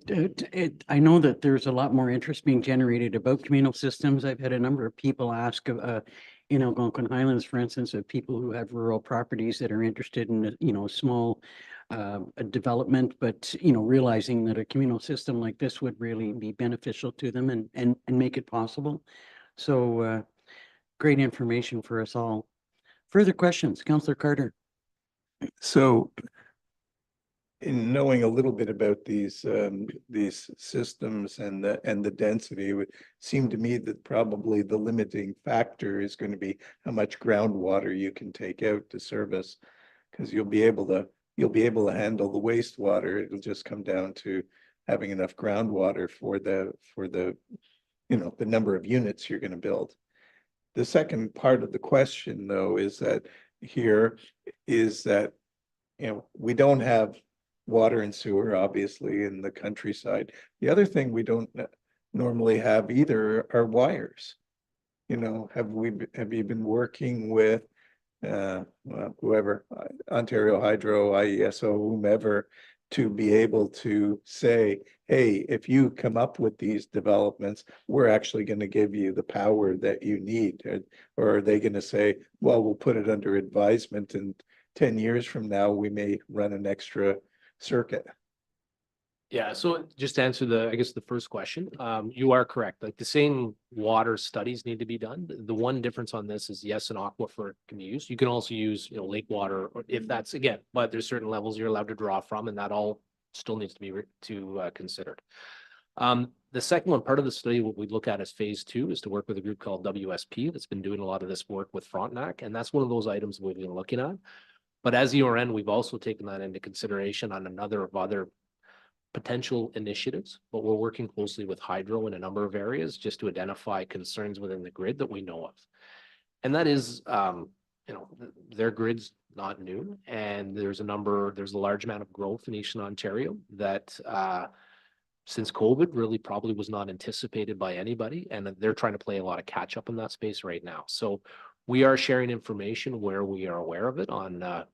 I know that there's a lot more interest being generated about communal systems. I've had a number of people ask, in Algonquin Highlands, for instance, of people who have rural properties that are interested in, small a development, but, realizing that a communal system like this would really be beneficial to them and make it possible. So, great information for us all. Further questions, Councillor Carter? So in knowing a little bit about these systems and the density, it would seem to me that probably the limiting factor is going to be how much groundwater you can take out to service. Because you'll be able to handle the wastewater. It'll just come down to having enough groundwater for the the number of units you're going to build. The second part of the question, though, is that we don't have water and sewer, obviously, in the countryside. The other thing we don't normally have either are wires. Have you been working with whoever, Ontario Hydro, IESO, whomever, to be able to say, hey, if you come up with these developments, we're actually going to give you the power that you need? Or are they going to say, well, we'll put it under advisement and 10 years from now, we may run an extra circuit? Yeah, so just to answer the first question, you are correct. Like the same water studies need to be done. The one difference on this is yes, an aquifer can be used. You can also use, lake water, or if that's again, but there's certain levels you're allowed to draw from, and that all still needs to be considered. The second one, part of the study, what we look at as phase 2 is to work with a group called WSP that's been doing a lot of this work with Frontenac, and that's one of those items we've been looking at. But as ERN, we've also taken that into consideration on other potential initiatives, but we're working closely with Hydro in a number of areas just to identify concerns within the grid that we know of. And that is, their grid's not new, and there's a large amount of growth in Eastern Ontario that since COVID really probably was not anticipated by anybody, and they're trying to play a lot of catch up in that space right now. So we are sharing information where we are aware of it on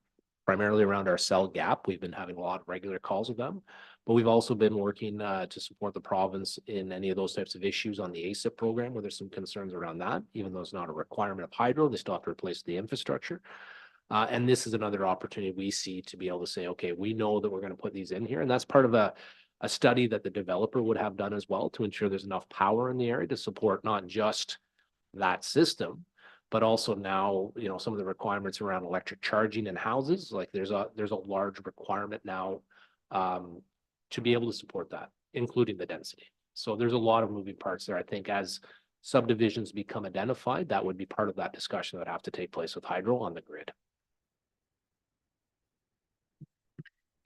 primarily around our cell gap. We've been having a lot of regular calls with them, but we've also been working to support the province in any of those types of issues on the ASIP program where there's some concerns around that. Even though it's not a requirement of Hydro, they still have to replace the infrastructure. And this is another opportunity we see to be able to say, okay, we know that we're going to put these in here. And that's part of a study that the developer would have done as well to ensure there's enough power in the area to support not just that system, but also now, some of the requirements around electric charging in houses. Like there's a large requirement now to be able to support that, including the density. So there's a lot of moving parts there. I think as subdivisions become identified, that would be part of that discussion that would have to take place with Hydro on the grid.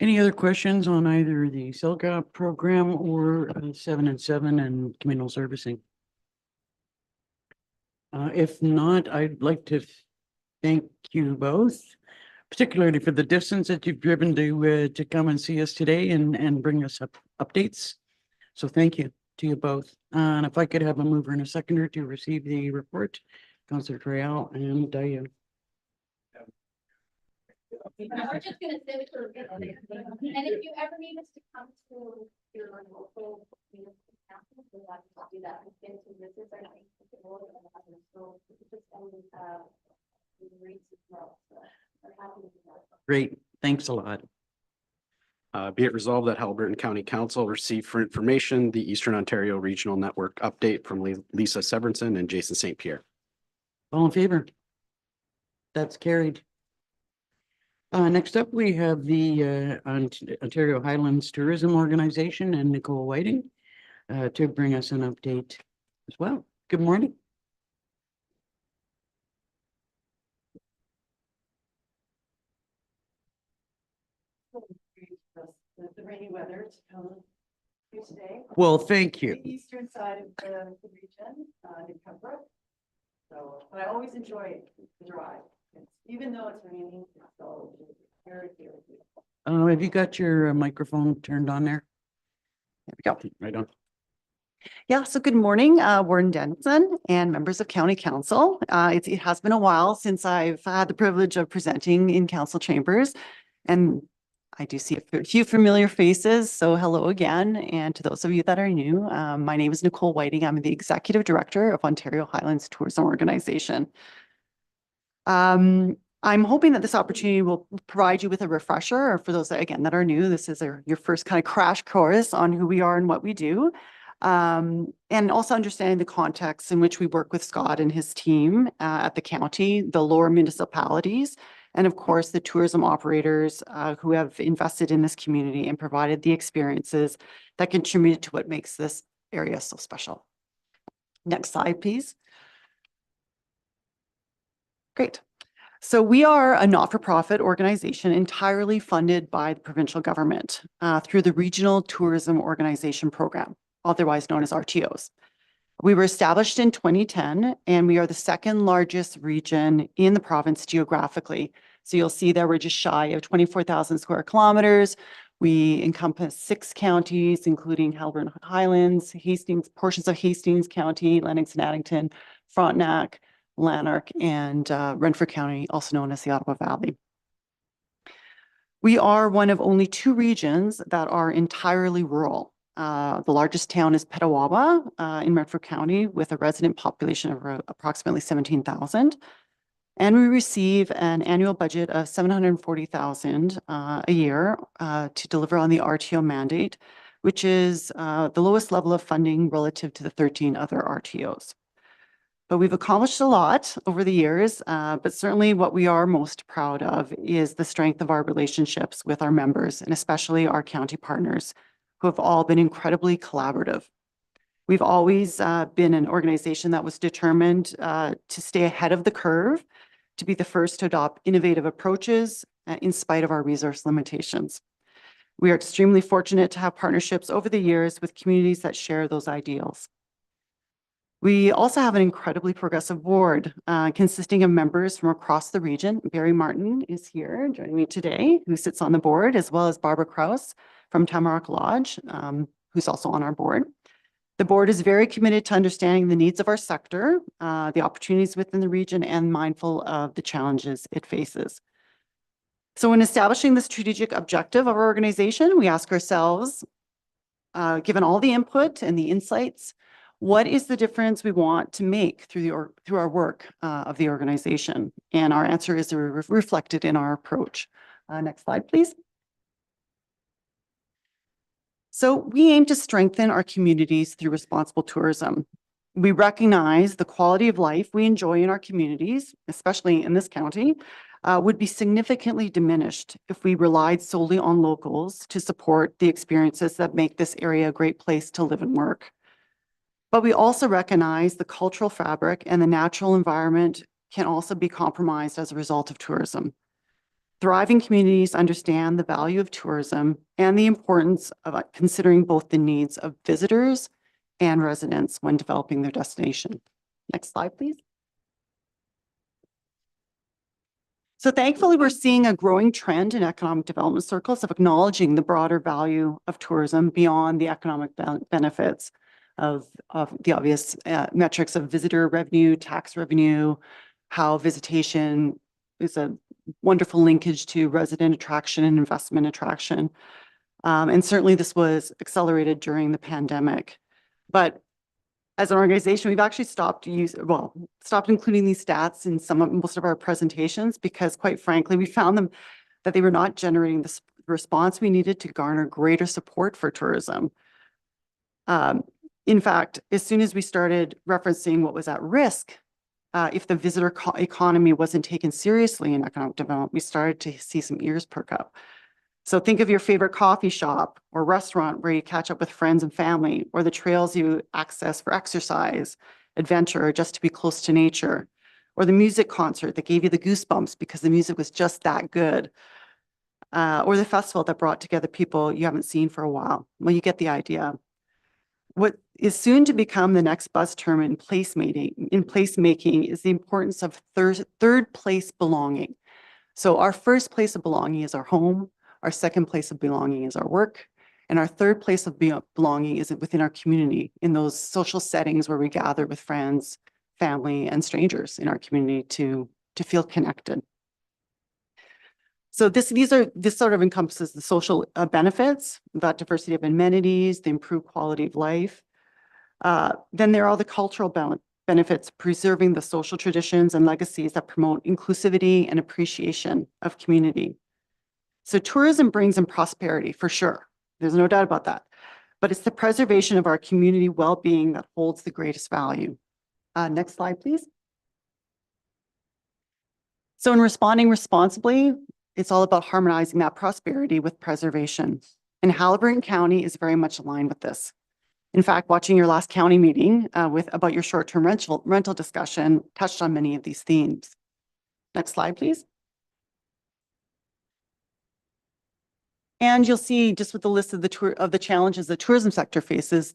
Any other questions on either the CellGap program or 7 and 7 and communal servicing? If not, I'd like to thank you both, particularly for the distance that you've driven to come and see us today and bring us updates. So thank you to you both. And if I could have a mover and a seconder to receive the report, Councillor Trial and Diane. We're just gonna send it to her. And if you ever need us to come to your local council, we'll have to do that. We've been to visits, I think, so just rates as well. So we're happy to do that. Great, thanks a lot. Be it resolved that Haliburton County Council receive for information the Eastern Ontario Regional Network update from Lisa Severinson and Jason St. Pierre. All in favor? That's carried. Next up, we have the Ontario Highlands Tourism Organization and Nicole Whiting to bring us an update as well. Good morning. The rainy weather to come here today. Well, thank you. The eastern side of the region, in Pembroke. So, but I always enjoy the drive. Even though it's raining, it's so very, very beautiful. Have you got your microphone turned on there? There we go. Right on. Yeah, so good morning, Warden Denson and members of County Council. It has been a while since I've had the privilege of presenting in council chambers. And I do see a few familiar faces, so hello again. And to those of you that are new, my name is Nicole Whiting. I'm the Executive Director of Ontario Highlands Tourism Organization. I'm hoping that this opportunity will provide you with a refresher, or for those that, again, that are new, this is your first kind of crash course on who we are and what we do. And also understanding the context in which we work with Scott and his team at the county, the lower municipalities, and of course, the tourism operators who have invested in this community and provided the experiences that contributed to what makes this area so special. Next slide, please. Great. So we are a not-for-profit organization entirely funded by the provincial government through the Regional Tourism Organization Program, otherwise known as RTOs. We were established in 2010, and we are the second largest region in the province geographically. So you'll see that we're just shy of 24,000 square kilometers. We encompass 6 counties, including Haliburton Highlands, Hastings, portions of Hastings County, Lennox and Addington, Frontenac, Lanark, and Renfrew County, also known as the Ottawa Valley. We are one of only 2 regions that are entirely rural. The largest town is Petawawa in Renfrew County with a resident population of approximately 17,000. And we receive an annual budget of $740,000 a year to deliver on the RTO mandate, which is the lowest level of funding relative to the 13 other RTOs. But we've accomplished a lot over the years, but certainly what we are most proud of is the strength of our relationships with our members, and especially our county partners, who have all been incredibly collaborative. We've always been an organization that was determined to stay ahead of the curve, to be the first to adopt innovative approaches in spite of our resource limitations. We are extremely fortunate to have partnerships over the years with communities that share those ideals. We also have an incredibly progressive board consisting of members from across the region. Barry Martin is here joining me today, who sits on the board, as well as Barbara Krause from Tamarack Lodge, who's also on our board. The board is very committed to understanding the needs of our sector, the opportunities within the region, and mindful of the challenges it faces. So in establishing the strategic objective of our organization, we ask ourselves, given all the input and the insights, what is the difference we want to make through our work of the organization? And our answer is reflected in our approach. Next slide, please. So we aim to strengthen our communities through responsible tourism. We recognize the quality of life we enjoy in our communities, especially in this county, would be significantly diminished if we relied solely on locals to support the experiences that make this area a great place to live and work. But we also recognize the cultural fabric and the natural environment can also be compromised as a result of tourism. Thriving communities understand the value of tourism and the importance of considering both the needs of visitors and residents when developing their destination. Next slide, please. So thankfully, we're seeing a growing trend in economic development circles of acknowledging the broader value of tourism beyond the economic benefits of the obvious metrics of visitor revenue, tax revenue, how visitation is a wonderful linkage to resident attraction and investment attraction. And certainly this was accelerated during the pandemic. But as an organization, we've actually stopped including these stats in most of our presentations because, quite frankly, we found that they were not generating the response we needed to garner greater support for tourism. In fact, as soon as we started referencing what was at risk, if the visitor economy wasn't taken seriously in economic development, we started to see some ears perk up. So think of your favorite coffee shop or restaurant where you catch up with friends and family, or the trails you access for exercise, adventure, or just to be close to nature, or the music concert that gave you the goosebumps because the music was just that good, or the festival that brought together people you haven't seen for a while. Well, you get the idea. What is soon to become the next buzz term in placemaking is the importance of third place belonging. So our first place of belonging is our home. Our second place of belonging is our work. And our third place of belonging is within our community, in those social settings where we gather with friends, family, and strangers in our community to feel connected. So this sort of encompasses the social benefits, that diversity of amenities, the improved quality of life. Then there are the cultural benefits, preserving the social traditions and legacies that promote inclusivity and appreciation of community. So tourism brings in prosperity for sure. There's no doubt about that. But it's the preservation of our community well-being that holds the greatest value. Next slide, please. So in responding responsibly, it's all about harmonizing that prosperity with preservation. And Haliburton County is very much aligned with this. In fact, watching your last county meeting about your short-term rental discussion touched on many of these themes. Next slide, please. And you'll see just with the list of the challenges the tourism sector faces,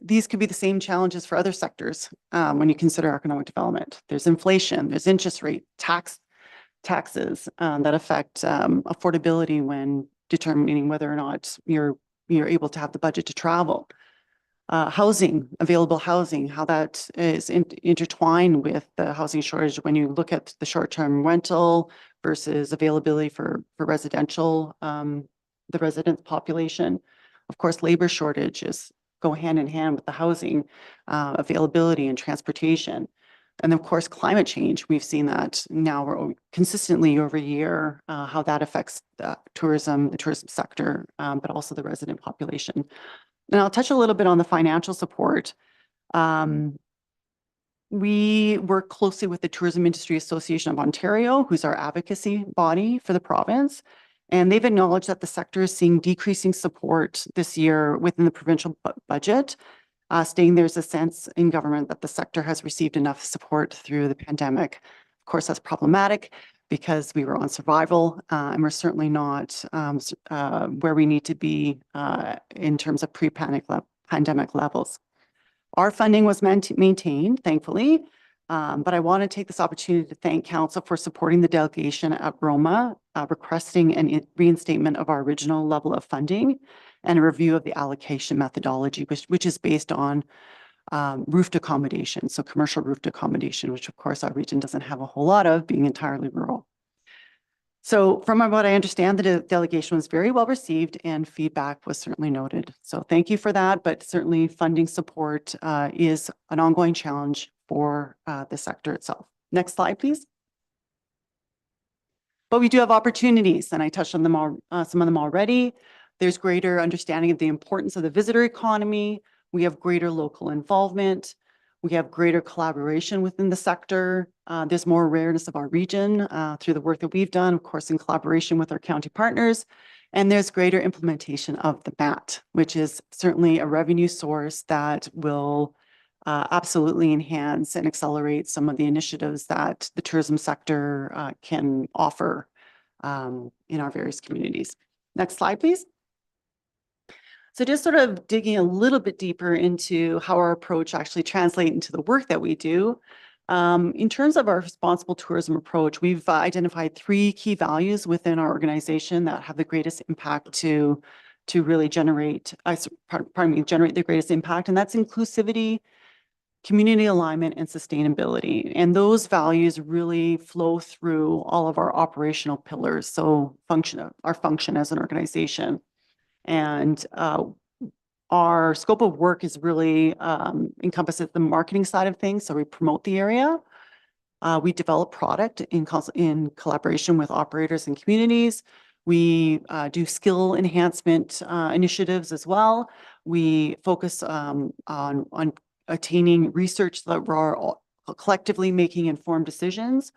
these could be the same challenges for other sectors when you consider economic development. There's inflation, there's interest rate, taxes that affect affordability when determining whether or not you're able to have the budget to travel. Housing, available housing, how that is intertwined with the housing shortage when you look at the short-term rental versus availability for residential, the resident population. Of course, labor shortages go hand in hand with the housing availability and transportation. And of course, climate change, we've seen that now consistently over year, how that affects the tourism sector, but also the resident population. And I'll touch a little bit on the financial support. We work closely with the Tourism Industry Association of Ontario, who's our advocacy body for the province. And they've acknowledged that the sector is seeing decreasing support this year within the provincial budget, stating there's a sense in government that the sector has received enough support through the pandemic. Of course, that's problematic because we were on survival and we're certainly not where we need to be in terms of pre-pandemic levels. Our funding was maintained, thankfully, but I want to take this opportunity to thank Council for supporting the delegation at Roma, requesting a reinstatement of our original level of funding and a review of the allocation methodology, which is based on roofed accommodation, so commercial roofed accommodation, which of course our region doesn't have a whole lot of, being entirely rural. So from what I understand, the delegation was very well received and feedback was certainly noted. So thank you for that, but certainly funding support is an ongoing challenge for the sector itself. Next slide, please. But we do have opportunities, and I touched on them all, some of them already. There's greater understanding of the importance of the visitor economy. We have greater local involvement. We have greater collaboration within the sector. There's more awareness of our region through the work that we've done, of course, in collaboration with our county partners. And there's greater implementation of the MAT, which is certainly a revenue source that will absolutely enhance and accelerate some of the initiatives that the tourism sector can offer in our various communities. Next slide, please. So just sort of digging a little bit deeper into how our approach actually translates into the work that we do. In terms of our responsible tourism approach, we've identified 3 key values within our organization that have the greatest impact to really generate the greatest impact, and that's inclusivity, community alignment, and sustainability. And those values really flow through all of our operational pillars, so our function as an organization. And our scope of work is really encompasses the marketing side of things. So we promote the area. We develop product in collaboration with operators and communities. We do skill enhancement initiatives as well. We focus on attaining research that we're collectively making informed decisions.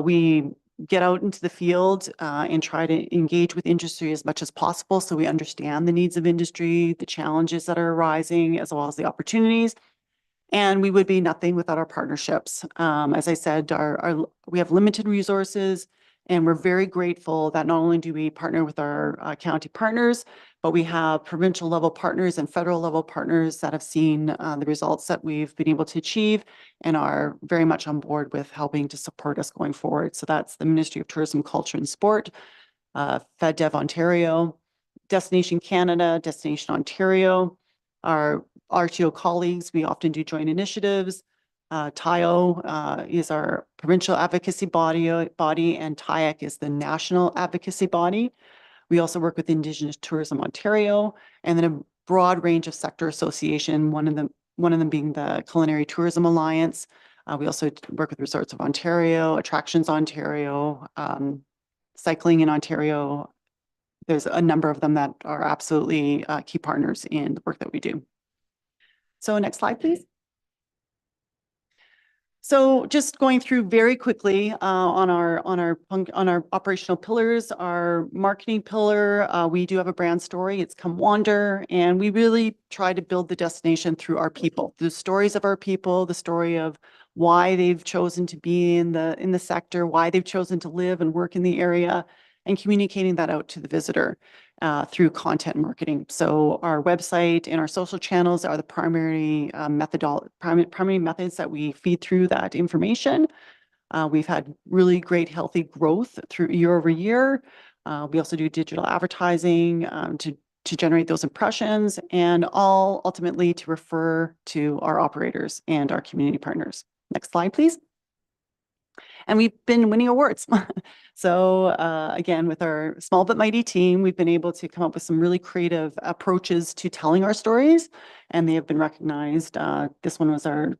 We get out into the field and try to engage with industry as much as possible so we understand the needs of industry, the challenges that are arising, as well as the opportunities. And we would be nothing without our partnerships. As I said, we have limited resources, and we're very grateful that not only do we partner with our county partners, but we have provincial level partners and federal level partners that have seen the results that we've been able to achieve and are very much on board with helping to support us going forward. So that's the Ministry of Tourism, Culture and Sport, FedDev Ontario, Destination Canada, Destination Ontario, our RTO colleagues, we often do joint initiatives. TIO is our provincial advocacy body, and TIAC is the national advocacy body. We also work with Indigenous Tourism Ontario, and then a broad range of sector association, one of them being the Culinary Tourism Alliance. We also work with Resorts of Ontario, Attractions Ontario, Cycling in Ontario. There's a number of them that are absolutely key partners in the work that we do. So next slide, please. So just going through very quickly on our operational pillars, our marketing pillar, we do have a brand story. It's Come Wander, and we really try to build the destination through our people, the stories of our people, the story of why they've chosen to be in the sector, why they've chosen to live and work in the area, and communicating that out to the visitor through content marketing. So our website and our social channels are the primary methods that we feed through that information. We've had really great healthy growth through year over year. We also do digital advertising to generate those impressions, and all ultimately to refer to our operators and our community partners. Next slide, please. And we've been winning awards. So again, with our small but mighty team, we've been able to come up with some really creative approaches to telling our stories, and they have been recognized. This one was our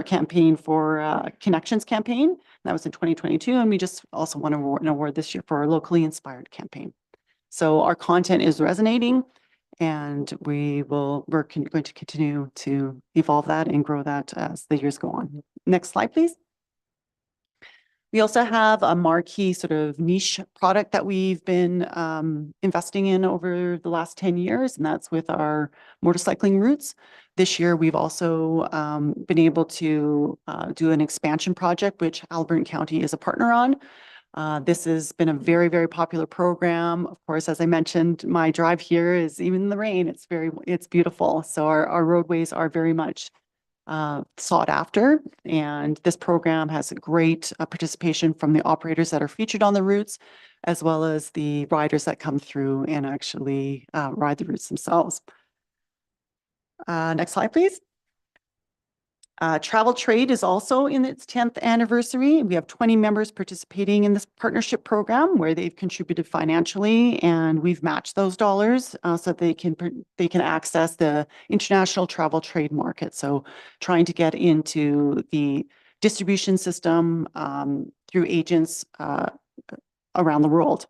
campaign for Connections campaign. That was in 2022, and we just also won an award this year for our locally inspired campaign. So our content is resonating, and we're going to continue to evolve that and grow that as the years go on. Next slide, please. We also have a marquee sort of niche product that we've been investing in over the last 10 years, and that's with our motorcycling routes. This year, we've also been able to do an expansion project, which Haliburton County is a partner on. This has been a very, very popular program. Of course, as I mentioned, my drive here is even in the rain. It's beautiful. So our roadways are very much sought after, and this program has a great participation from the operators that are featured on the routes, as well as the riders that come through and actually ride the routes themselves. Next slide, please. Travel Trade is also in its 10th anniversary. We have 20 members participating in this partnership program where they've contributed financially, and we've matched those dollars so they can access the international travel trade market. So trying to get into the distribution system through agents around the world.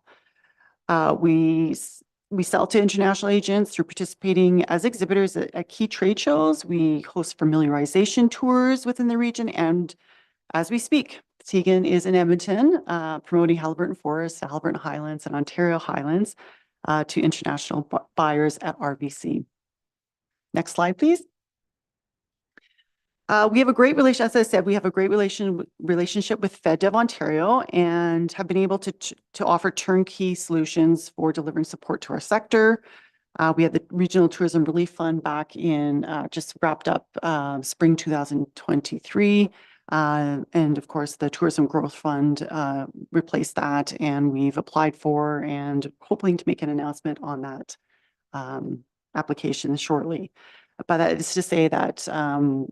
We sell to international agents through participating as exhibitors at key trade shows. We host familiarization tours within the region. And as we speak, Tegan is in Edmonton promoting Haliburton Forest, Haliburton Highlands, and Ontario Highlands to international buyers at RBC. Next slide, please. We have a great relation, as I said, we have a great relationship with FedDev Ontario and have been able to offer turnkey solutions for delivering support to our sector. We had the Regional Tourism Relief Fund back in, just wrapped up spring 2023. And of course, the Tourism Growth Fund replaced that, and we've applied for and hoping to make an announcement on that application shortly. But that is to say that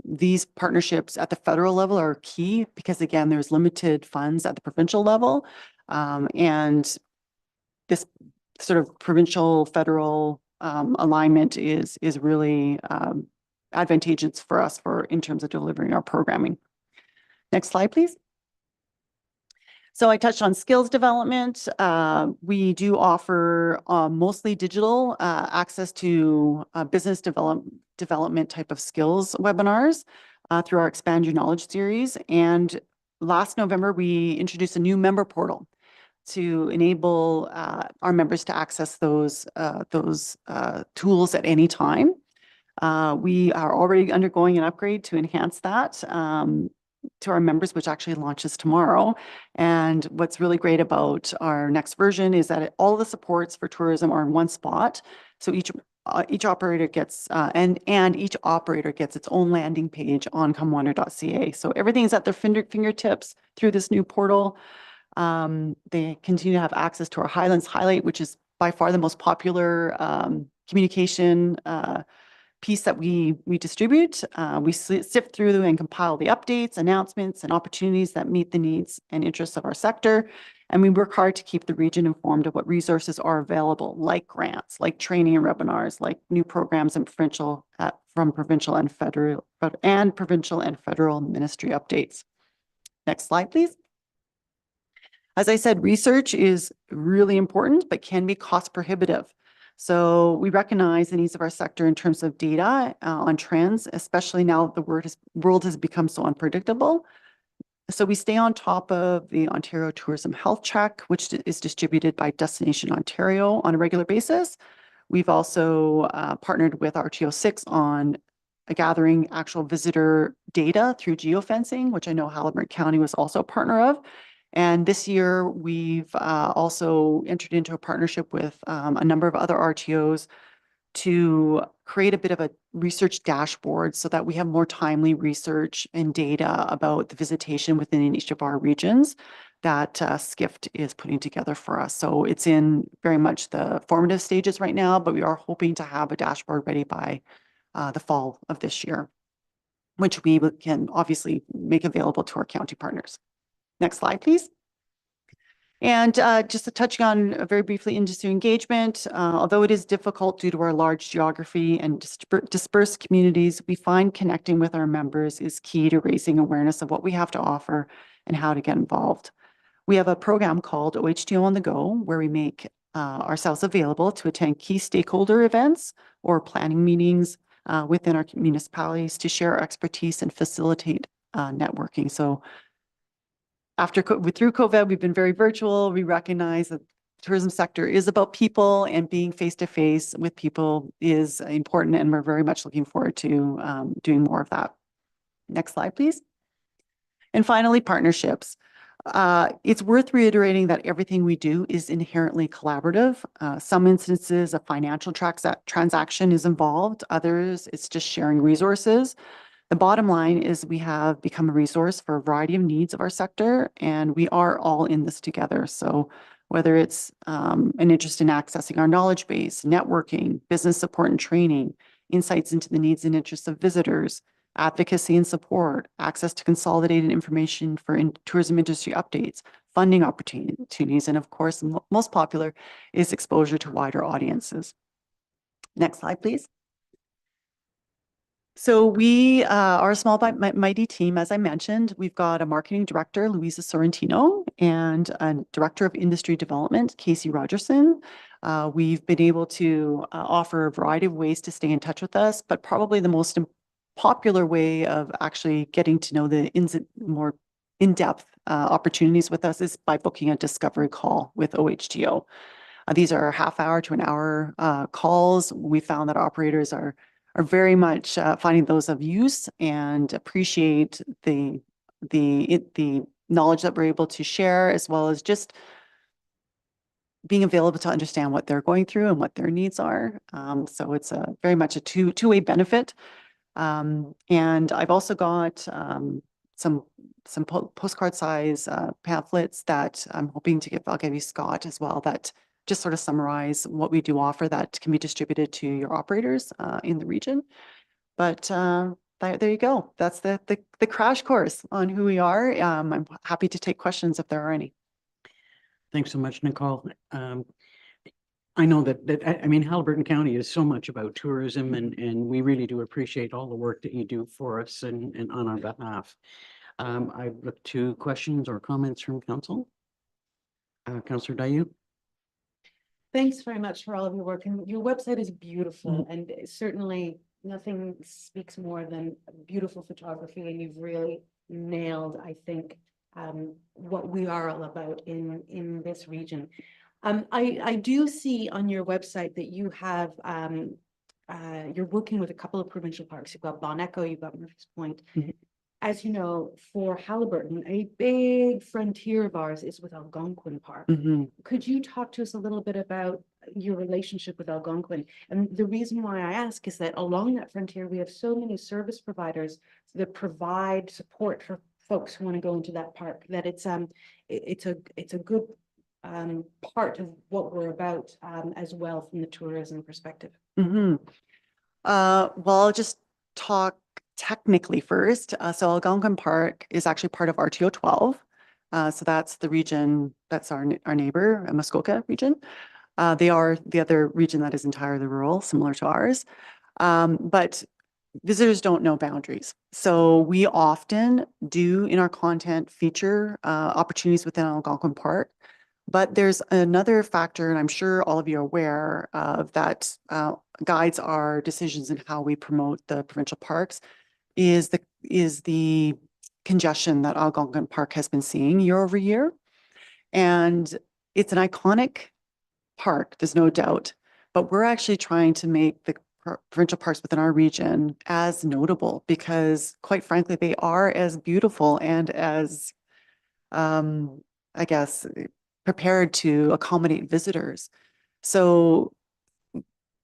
these partnerships at the federal level are key because, again, there's limited funds at the provincial level. And this sort of provincial federal alignment is really advantageous for us in terms of delivering our programming. Next slide, please. So I touched on skills development. We do offer mostly digital access to business development type of skills webinars through our Expand Your Knowledge series. And last November, we introduced a new member portal to enable our members to access those tools at any time. We are already undergoing an upgrade to enhance that to our members, which actually launches tomorrow. And what's really great about our next version is that all the supports for tourism are in one spot. So each operator gets and each operator gets its own landing page on comewander.ca. So everything is at their fingertips through this new portal. They continue to have access to our Highlands Highlight, which is by far the most popular communication piece that we distribute. We sift through and compile the updates, announcements, and opportunities that meet the needs and interests of our sector. And we work hard to keep the region informed of what resources are available, like grants, like training and webinars, like new programs and from provincial and federal ministry updates. Next slide, please. As I said, research is really important, but can be cost prohibitive. So we recognize the needs of our sector in terms of data on trends, especially now the world has become so unpredictable. So we stay on top of the Ontario Tourism Health Check, which is distributed by Destination Ontario on a regular basis. We've also partnered with RTO6 on gathering actual visitor data through geofencing, which I know Haliburton County was also a partner of. And this year, we've also entered into a partnership with a number of other RTOs to create a bit of a research dashboard so that we have more timely research and data about the visitation within each of our regions that SCIFT is putting together for us. So it's in very much the formative stages right now, but we are hoping to have a dashboard ready by the fall of this year, which we can obviously make available to our county partners. Next slide, please. And just to touch on very briefly industry engagement, although it is difficult due to our large geography and dispersed communities, we find connecting with our members is key to raising awareness of what we have to offer and how to get involved. We have a program called OHTO on the Go, where we make ourselves available to attend key stakeholder events or planning meetings within our municipalities to share our expertise and facilitate networking. So through COVID, we've been very virtual. We recognize that the tourism sector is about people, and being face-to-face with people is important, and we're very much looking forward to doing more of that. Next slide, please. And finally, partnerships. It's worth reiterating that everything we do is inherently collaborative. Some instances, a financial transaction is involved. Others, it's just sharing resources. The bottom line is we have become a resource for a variety of needs of our sector, and we are all in this together. So whether it's an interest in accessing our knowledge base, networking, business support and training, insights into the needs and interests of visitors, advocacy and support, access to consolidated information for tourism industry updates, funding opportunities, and of course, most popular is exposure to wider audiences. Next slide, please. So we are a small but mighty team, as I mentioned. We've got a marketing director, Louisa Sorrentino, and a director of industry development, Casey Rogerson. We've been able to offer a variety of ways to stay in touch with us, but probably the most popular way of actually getting to know the more in-depth opportunities with us is by booking a discovery call with OHTO. These are half-hour to an hour calls. We found that operators are very much finding those of use and appreciate the knowledge that we're able to share, as well as just being available to understand what they're going through and what their needs are. So it's very much a two-way benefit. And I've also got some postcard size pamphlets that I'm hoping to I'll give you, Scott, as well, that just sort of summarize what we do offer that can be distributed to your operators in the region. But there you go. That's the crash course on who we are. I'm happy to take questions if there are any. Thanks so much, Nicole. I know that I mean, Haliburton County is so much about tourism, and we really do appreciate all the work that you do for us and on our behalf. I look to questions or comments from council. Councillor Dayu. Thanks very much for all of your work, and your website is beautiful, and certainly nothing speaks more than beautiful photography, and you've really nailed, I think, what we are all about in this region. I do see on your website that you have you're working with a couple of provincial parks. You've got Bon Echo, you've got Murphy's Point. As you know, for Haliburton, a big frontier of ours is with Algonquin Park. Could you talk to us a little bit about your relationship with Algonquin? And the reason why I ask is that along that frontier, we have so many service providers that provide support folks who want to go into that park, that it's it's a good part of what we're about as well from the tourism perspective. Mhm. Well, I'll just talk technically first. So Algonquin Park is actually part of RTO 12. So that's the region, that's our neighbor, Muskoka region. They are the other region that is entirely rural, similar to ours. But visitors don't know boundaries. So we often do in our content feature opportunities within Algonquin Park. But there's another factor, and I'm sure all of you are aware of that guides our decisions in how we promote the provincial parks, is the congestion that Algonquin Park has been seeing year over year. And it's an iconic park, there's no doubt, but we're actually trying to make the provincial parks within our region as notable because quite frankly, they are as beautiful and as, I guess, prepared to accommodate visitors. So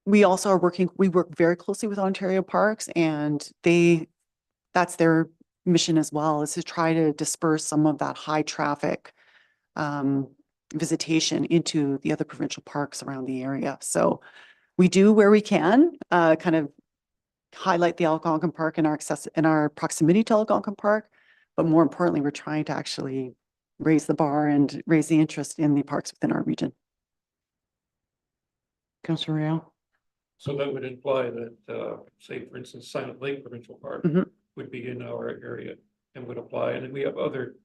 we also we work very closely with Ontario Parks and that's their mission as well, is to try to disperse some of that high traffic visitation into the other provincial parks around the area. So we do where we can kind of highlight the Algonquin Park and our proximity to Algonquin Park. But more importantly, we're trying to actually raise the bar and raise the interest in the parks within our region. Councillor Real? So that would imply that, say, for instance, Silent Lake Provincial Park Mhm. would be in our area and would apply. And then we have other,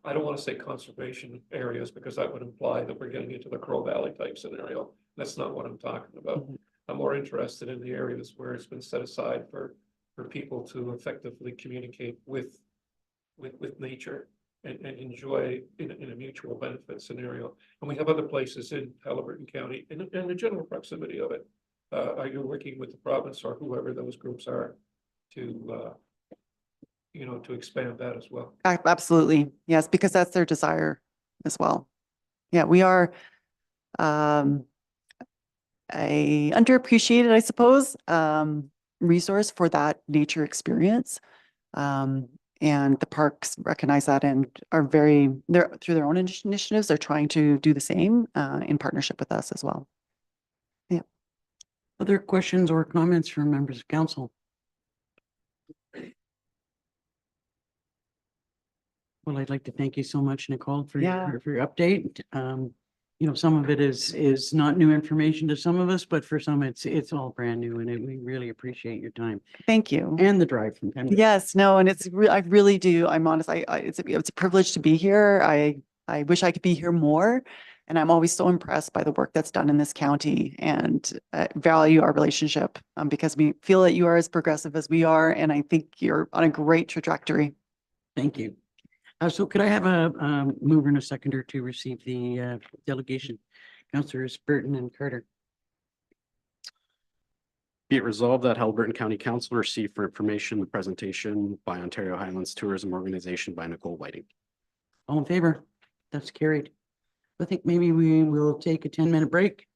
I don't want to say conservation areas because that would imply that we're getting into the Crow Valley type scenario. That's not what I'm talking about. Mhm. I'm more interested in the areas where it's been set aside for people to effectively communicate with nature and enjoy in a mutual benefit scenario. And we have other places in Haliburton County in the general proximity of it. Are you working with the province or whoever those groups are to, to expand that as well? Absolutely. Yes, because that's their desire as well. Yeah, we are a underappreciated, I suppose, resource for that nature experience. And the parks recognize that and are through their own initiatives, they're trying to do the same in partnership with us as well. Yeah. Other questions or comments from members of council? Well, I'd like to thank you so much, Nicole, for Yeah. for your update. Some of it is not new information to some of us, but for some it's all brand new and we really appreciate your time Thank you. and the drive from Pembroke. Yes, no, and I really do. I'm honest. It's a privilege to be here. I wish I could be here more. And I'm always so impressed by the work that's done in this county and value our relationship because we feel that you are as progressive as we are. And I think you're on a great trajectory. Thank you. So could I have a mover and a seconder to receive the delegation? Councillors Burton and Carter. Be it resolved that Haliburton County Council receive for information the presentation by Ontario Highlands Tourism Organization by Nicole Whiting. All in favor? That's carried. I think maybe we will take a 10-minute break.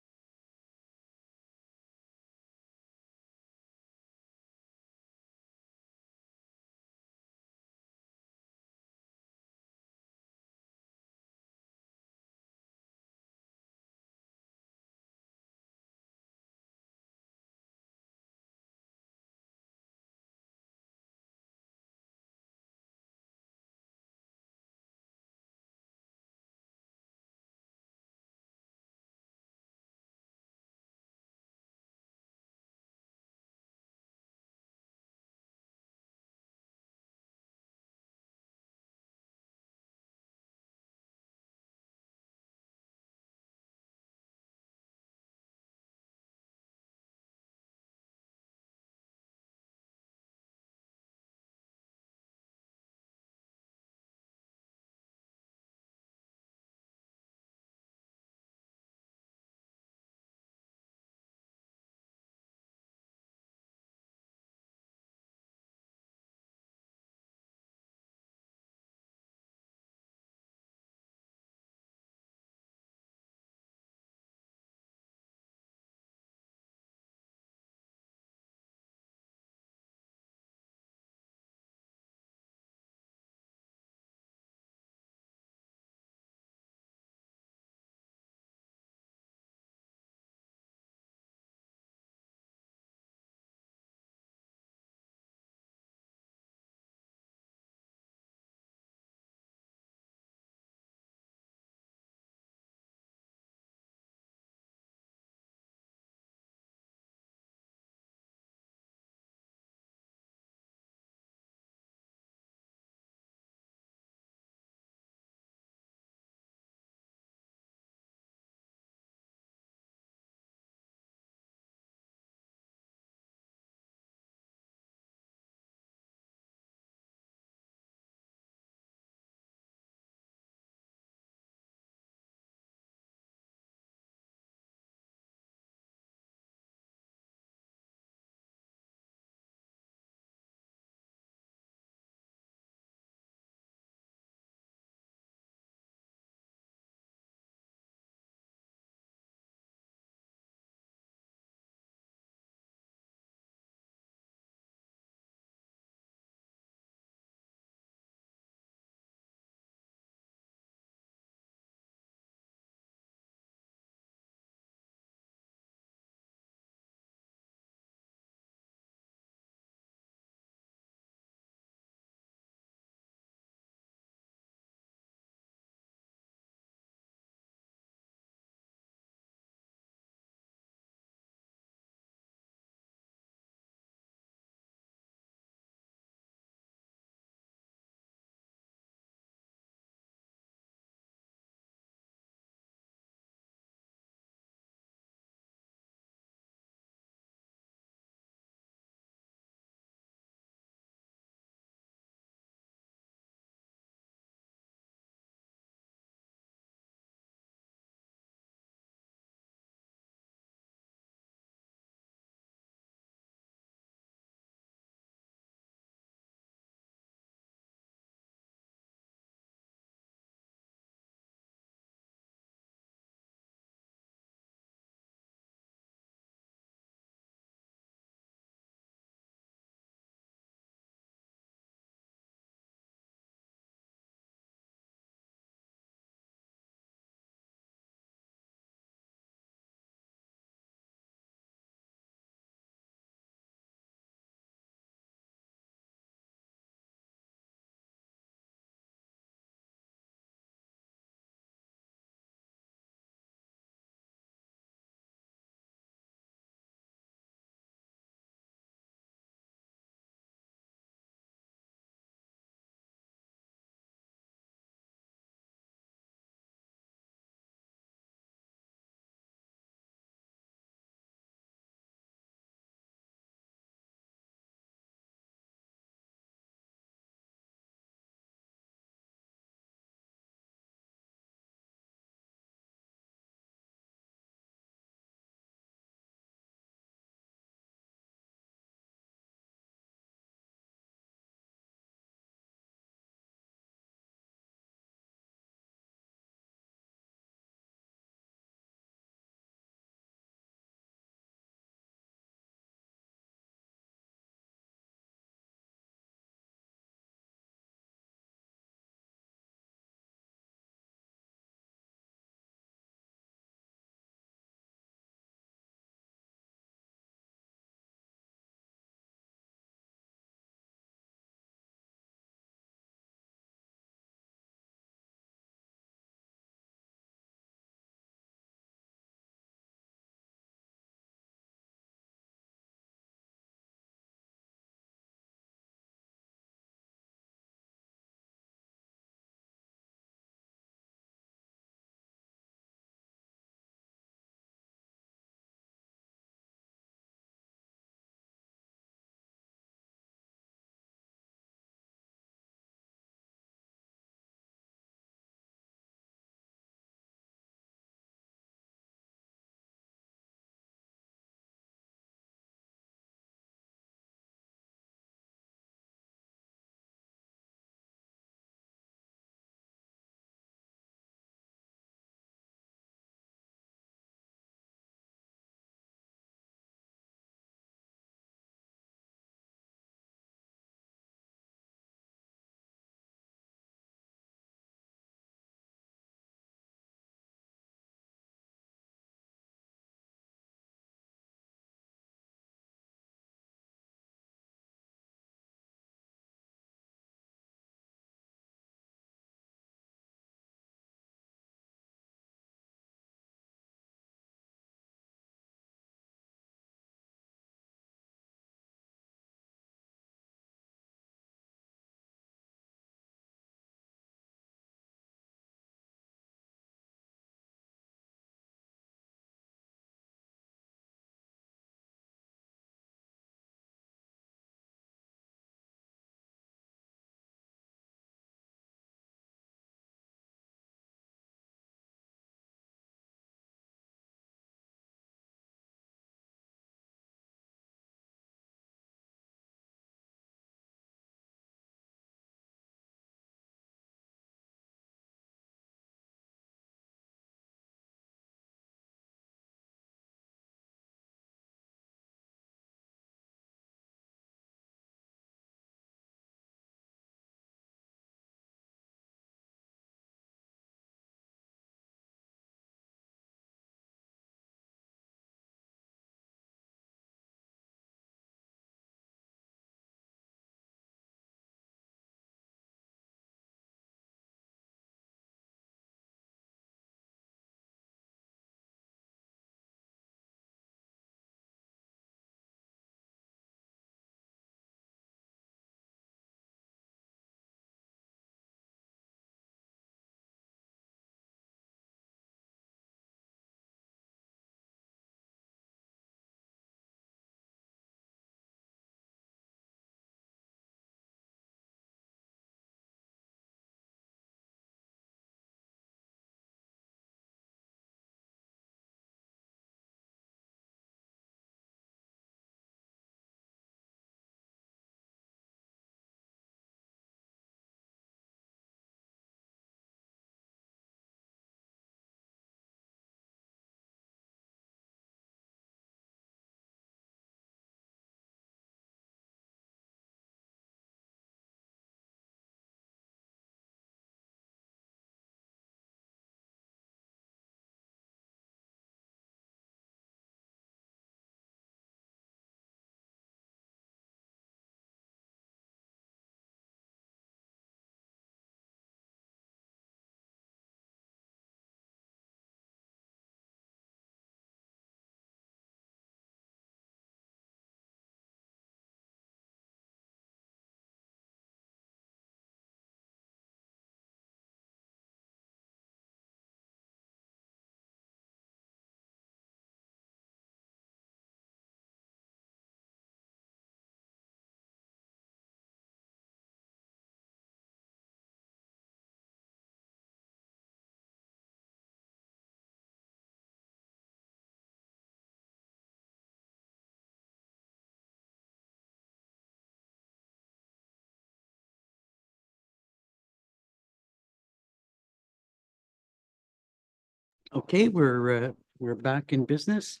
Okay, we're back in business.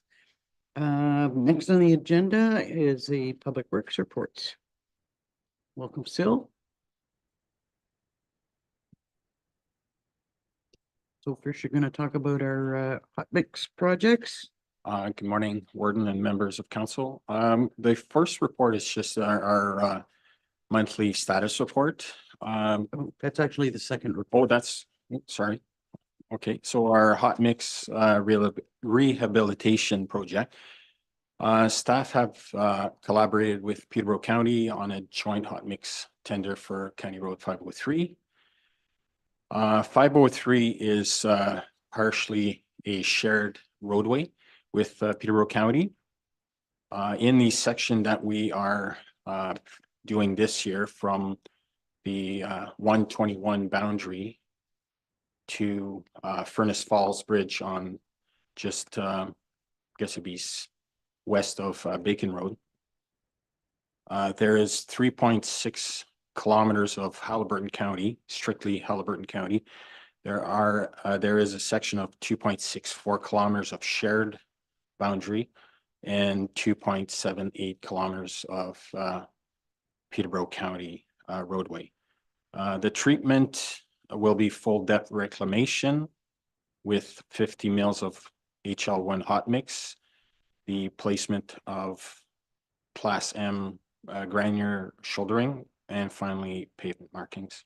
Next on the agenda is a Public Works report. Welcome, Sil. So first, you're going to talk about our hot mix projects. Good morning, Warden and members of council. The first report is just our monthly status report. Oh, that's actually the second report. Oh, that's, sorry. Okay, so our hot mix rehabilitation project. Staff have collaborated with Peterborough County on a joint hot mix tender for County Road 503. 503 is partially a shared roadway with Peterborough County. In the section that we are doing this year from the 121 boundary to Furnace Falls Bridge on just, I guess it'd be west of Bacon Road. There is 3.6 kilometers of Haliburton County, strictly Haliburton County. There is a section of 2.64 kilometers of shared boundary and 2.78 kilometers of Peterborough County roadway. The treatment will be full depth reclamation with 50 mils of HL1 hot mix, the placement of Class M granular shouldering, and finally pavement markings.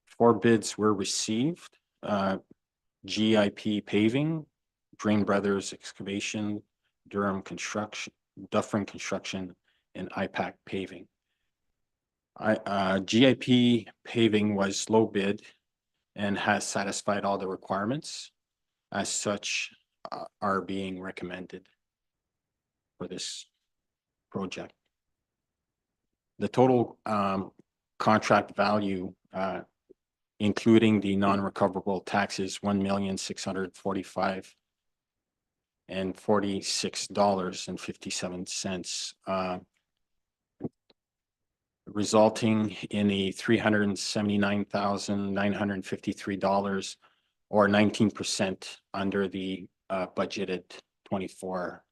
4 bids were received. GIP Paving, Drain Brothers Excavation, Durham Construction, Dufferin Construction, and IPAC Paving. GIP Paving was low bid and has satisfied all the requirements. As such, are being recommended for this project. The total contract value, including the non-recoverable taxes, $1,645,046.57, resulting in a $379,953 or 19% under the budgeted 24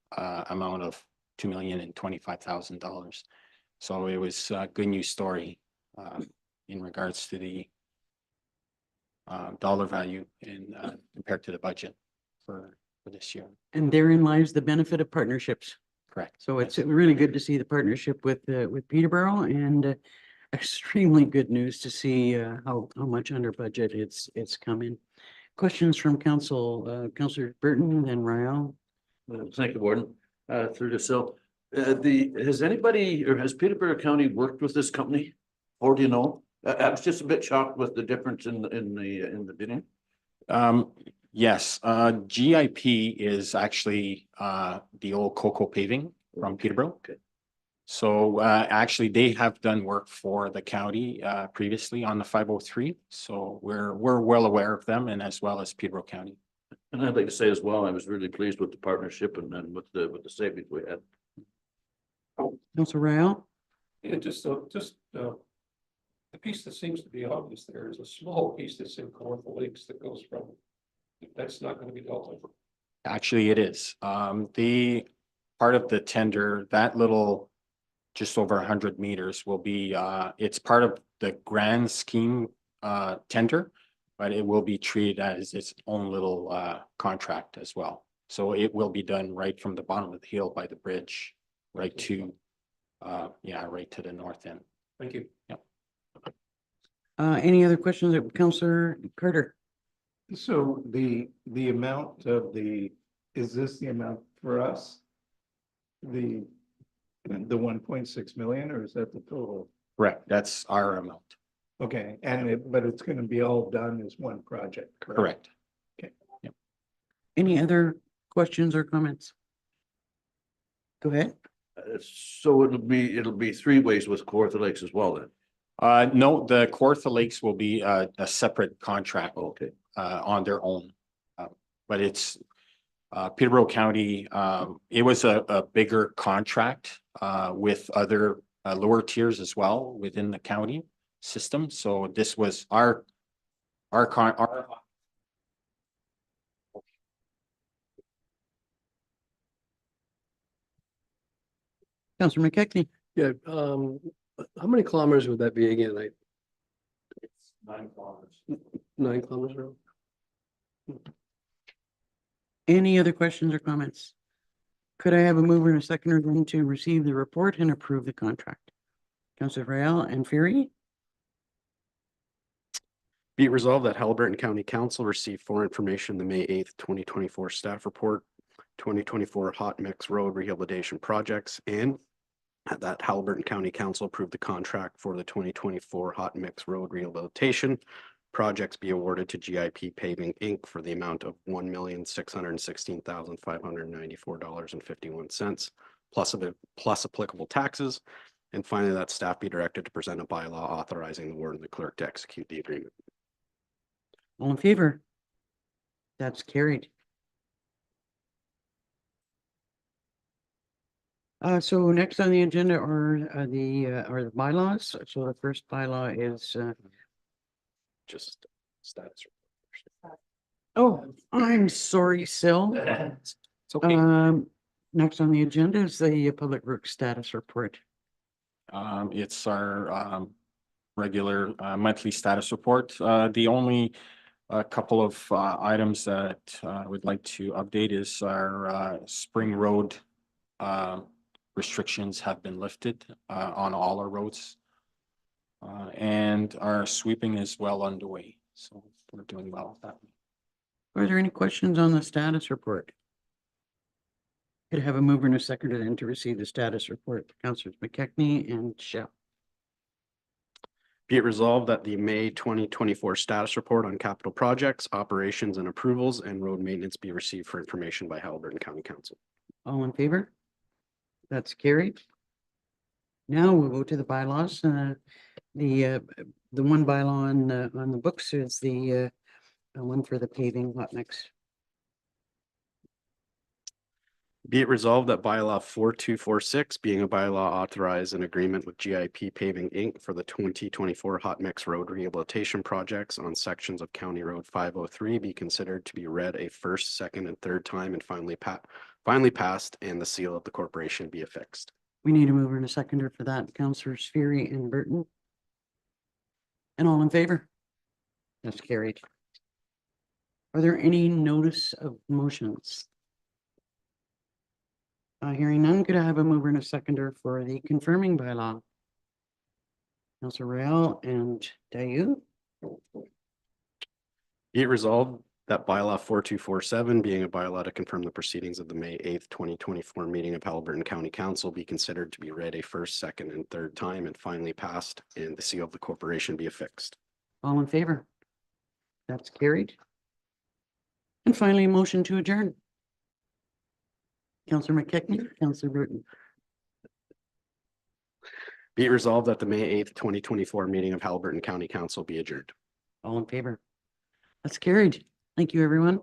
amount of $2,025,000. So it was a good news story in regards to the dollar value in compared to the budget for this year. And therein lies the benefit of partnerships. Correct. So it's really good to see the partnership with Peterborough, and extremely good news to see how much under budget it's coming. Questions from council, Councillor Burton, then Rael. Thank you, Warden. Through to Sil. Has anybody or has Peterborough County worked with this company? Or do you know? I was just a bit shocked with the difference in the bidding. Yes, GIP is actually the old Cocoa Paving from Peterborough. Okay. So actually, they have done work for the county previously on the 503. So we're well aware of them, and as well as Peterborough County. And I'd like to say as well, I was really pleased with the partnership and then with the savings we had. Councillor Rael. Yeah, the piece that seems to be obvious there is a small piece that's in Kawartha Lakes that goes from, that's not going to be dealt with. Actually, it is. The part of the tender, that little, just over 100 meters will be, it's part of the grand scheme tender, but it will be treated as its own little contract as well. So it will be done right from the bottom of the hill by the bridge, right to, right to the north end. Thank you. Yep. Any other questions, Councillor Carter? So the amount of is this the amount for us? The 1.6 million, or is that the total? Correct. That's our amount. Okay, but it's gonna be all done as one project, correct? Correct. Okay. Yep. Any other questions or comments? Go ahead. So it'll be 3 ways with Kawartha Lakes as well then. No, the Kawartha Lakes will be a separate contract. Okay. On their own. But it's Peterborough County, it was a bigger contract with other lower tiers as well within the county system. So this was our Councillor McKechnie. Yeah, how many kilometers would that be again? Like 9 kilometers. 9 kilometers around? Any other questions or comments? Could I have a mover and a seconder then to receive the report and approve the contract? Councillor Royale and Fury. Be it resolved that Haliburton County Council received for information the May 8th, 2024 staff report, 2024 hot mix road rehabilitation projects, and that Haliburton County Council approved the contract for the 2024 hot mix road rehabilitation projects be awarded to GIP Paving Inc. for the amount of $1,616,594.51 plus applicable taxes. And finally, that staff be directed to present a bylaw authorizing the warden and the clerk to execute the agreement. All in favor? That's carried. So next on the agenda are the bylaws. So the first bylaw is Just status. oh, I'm sorry, Sil. It's okay. Next on the agenda is the Public Works status report. It's our regular monthly status report. The only couple of items that I would like to update is our spring road restrictions have been lifted on all our roads. And our sweeping is well underway, so we're doing well with that. Are there any questions on the status report? Could I have a mover and a seconder then to receive the status report? Councillors McKechnie and Shell. Be it resolved that the May 2024 status report on capital projects, operations and approvals and road maintenance be received for information by Haliburton County Council. All in favor? That's carried. Now we'll go to the bylaws. The one bylaw on the books is the one for the paving hot mix. Be it resolved that bylaw 4246, being a bylaw authorized an agreement with GIP Paving Inc. for the 2024 hot mix road rehabilitation projects on sections of County Road 503 be considered to be read a first, second, and third time and finally passed, and the seal of the corporation be affixed. We need a mover and a seconder for that. Councillors Fury and Burton. And all in favor? That's carried. Are there any notice of motions? Hearing none, could I have a mover and a seconder for the confirming bylaw? Councillor Royale and Dayu. Be it resolved that bylaw 4247, being a bylaw to confirm the proceedings of the May 8th, 2024 meeting of Haliburton County Council be considered to be read a first, second, and third time and finally passed, and the seal of the corporation be affixed. All in favor? That's carried. And finally, a motion to adjourn. Councillor McKechnie, Councillor Burton. Be it resolved that the May 8th, 2024 meeting of Haliburton County Council be adjourned. All in favor? That's carried. Thank you, everyone.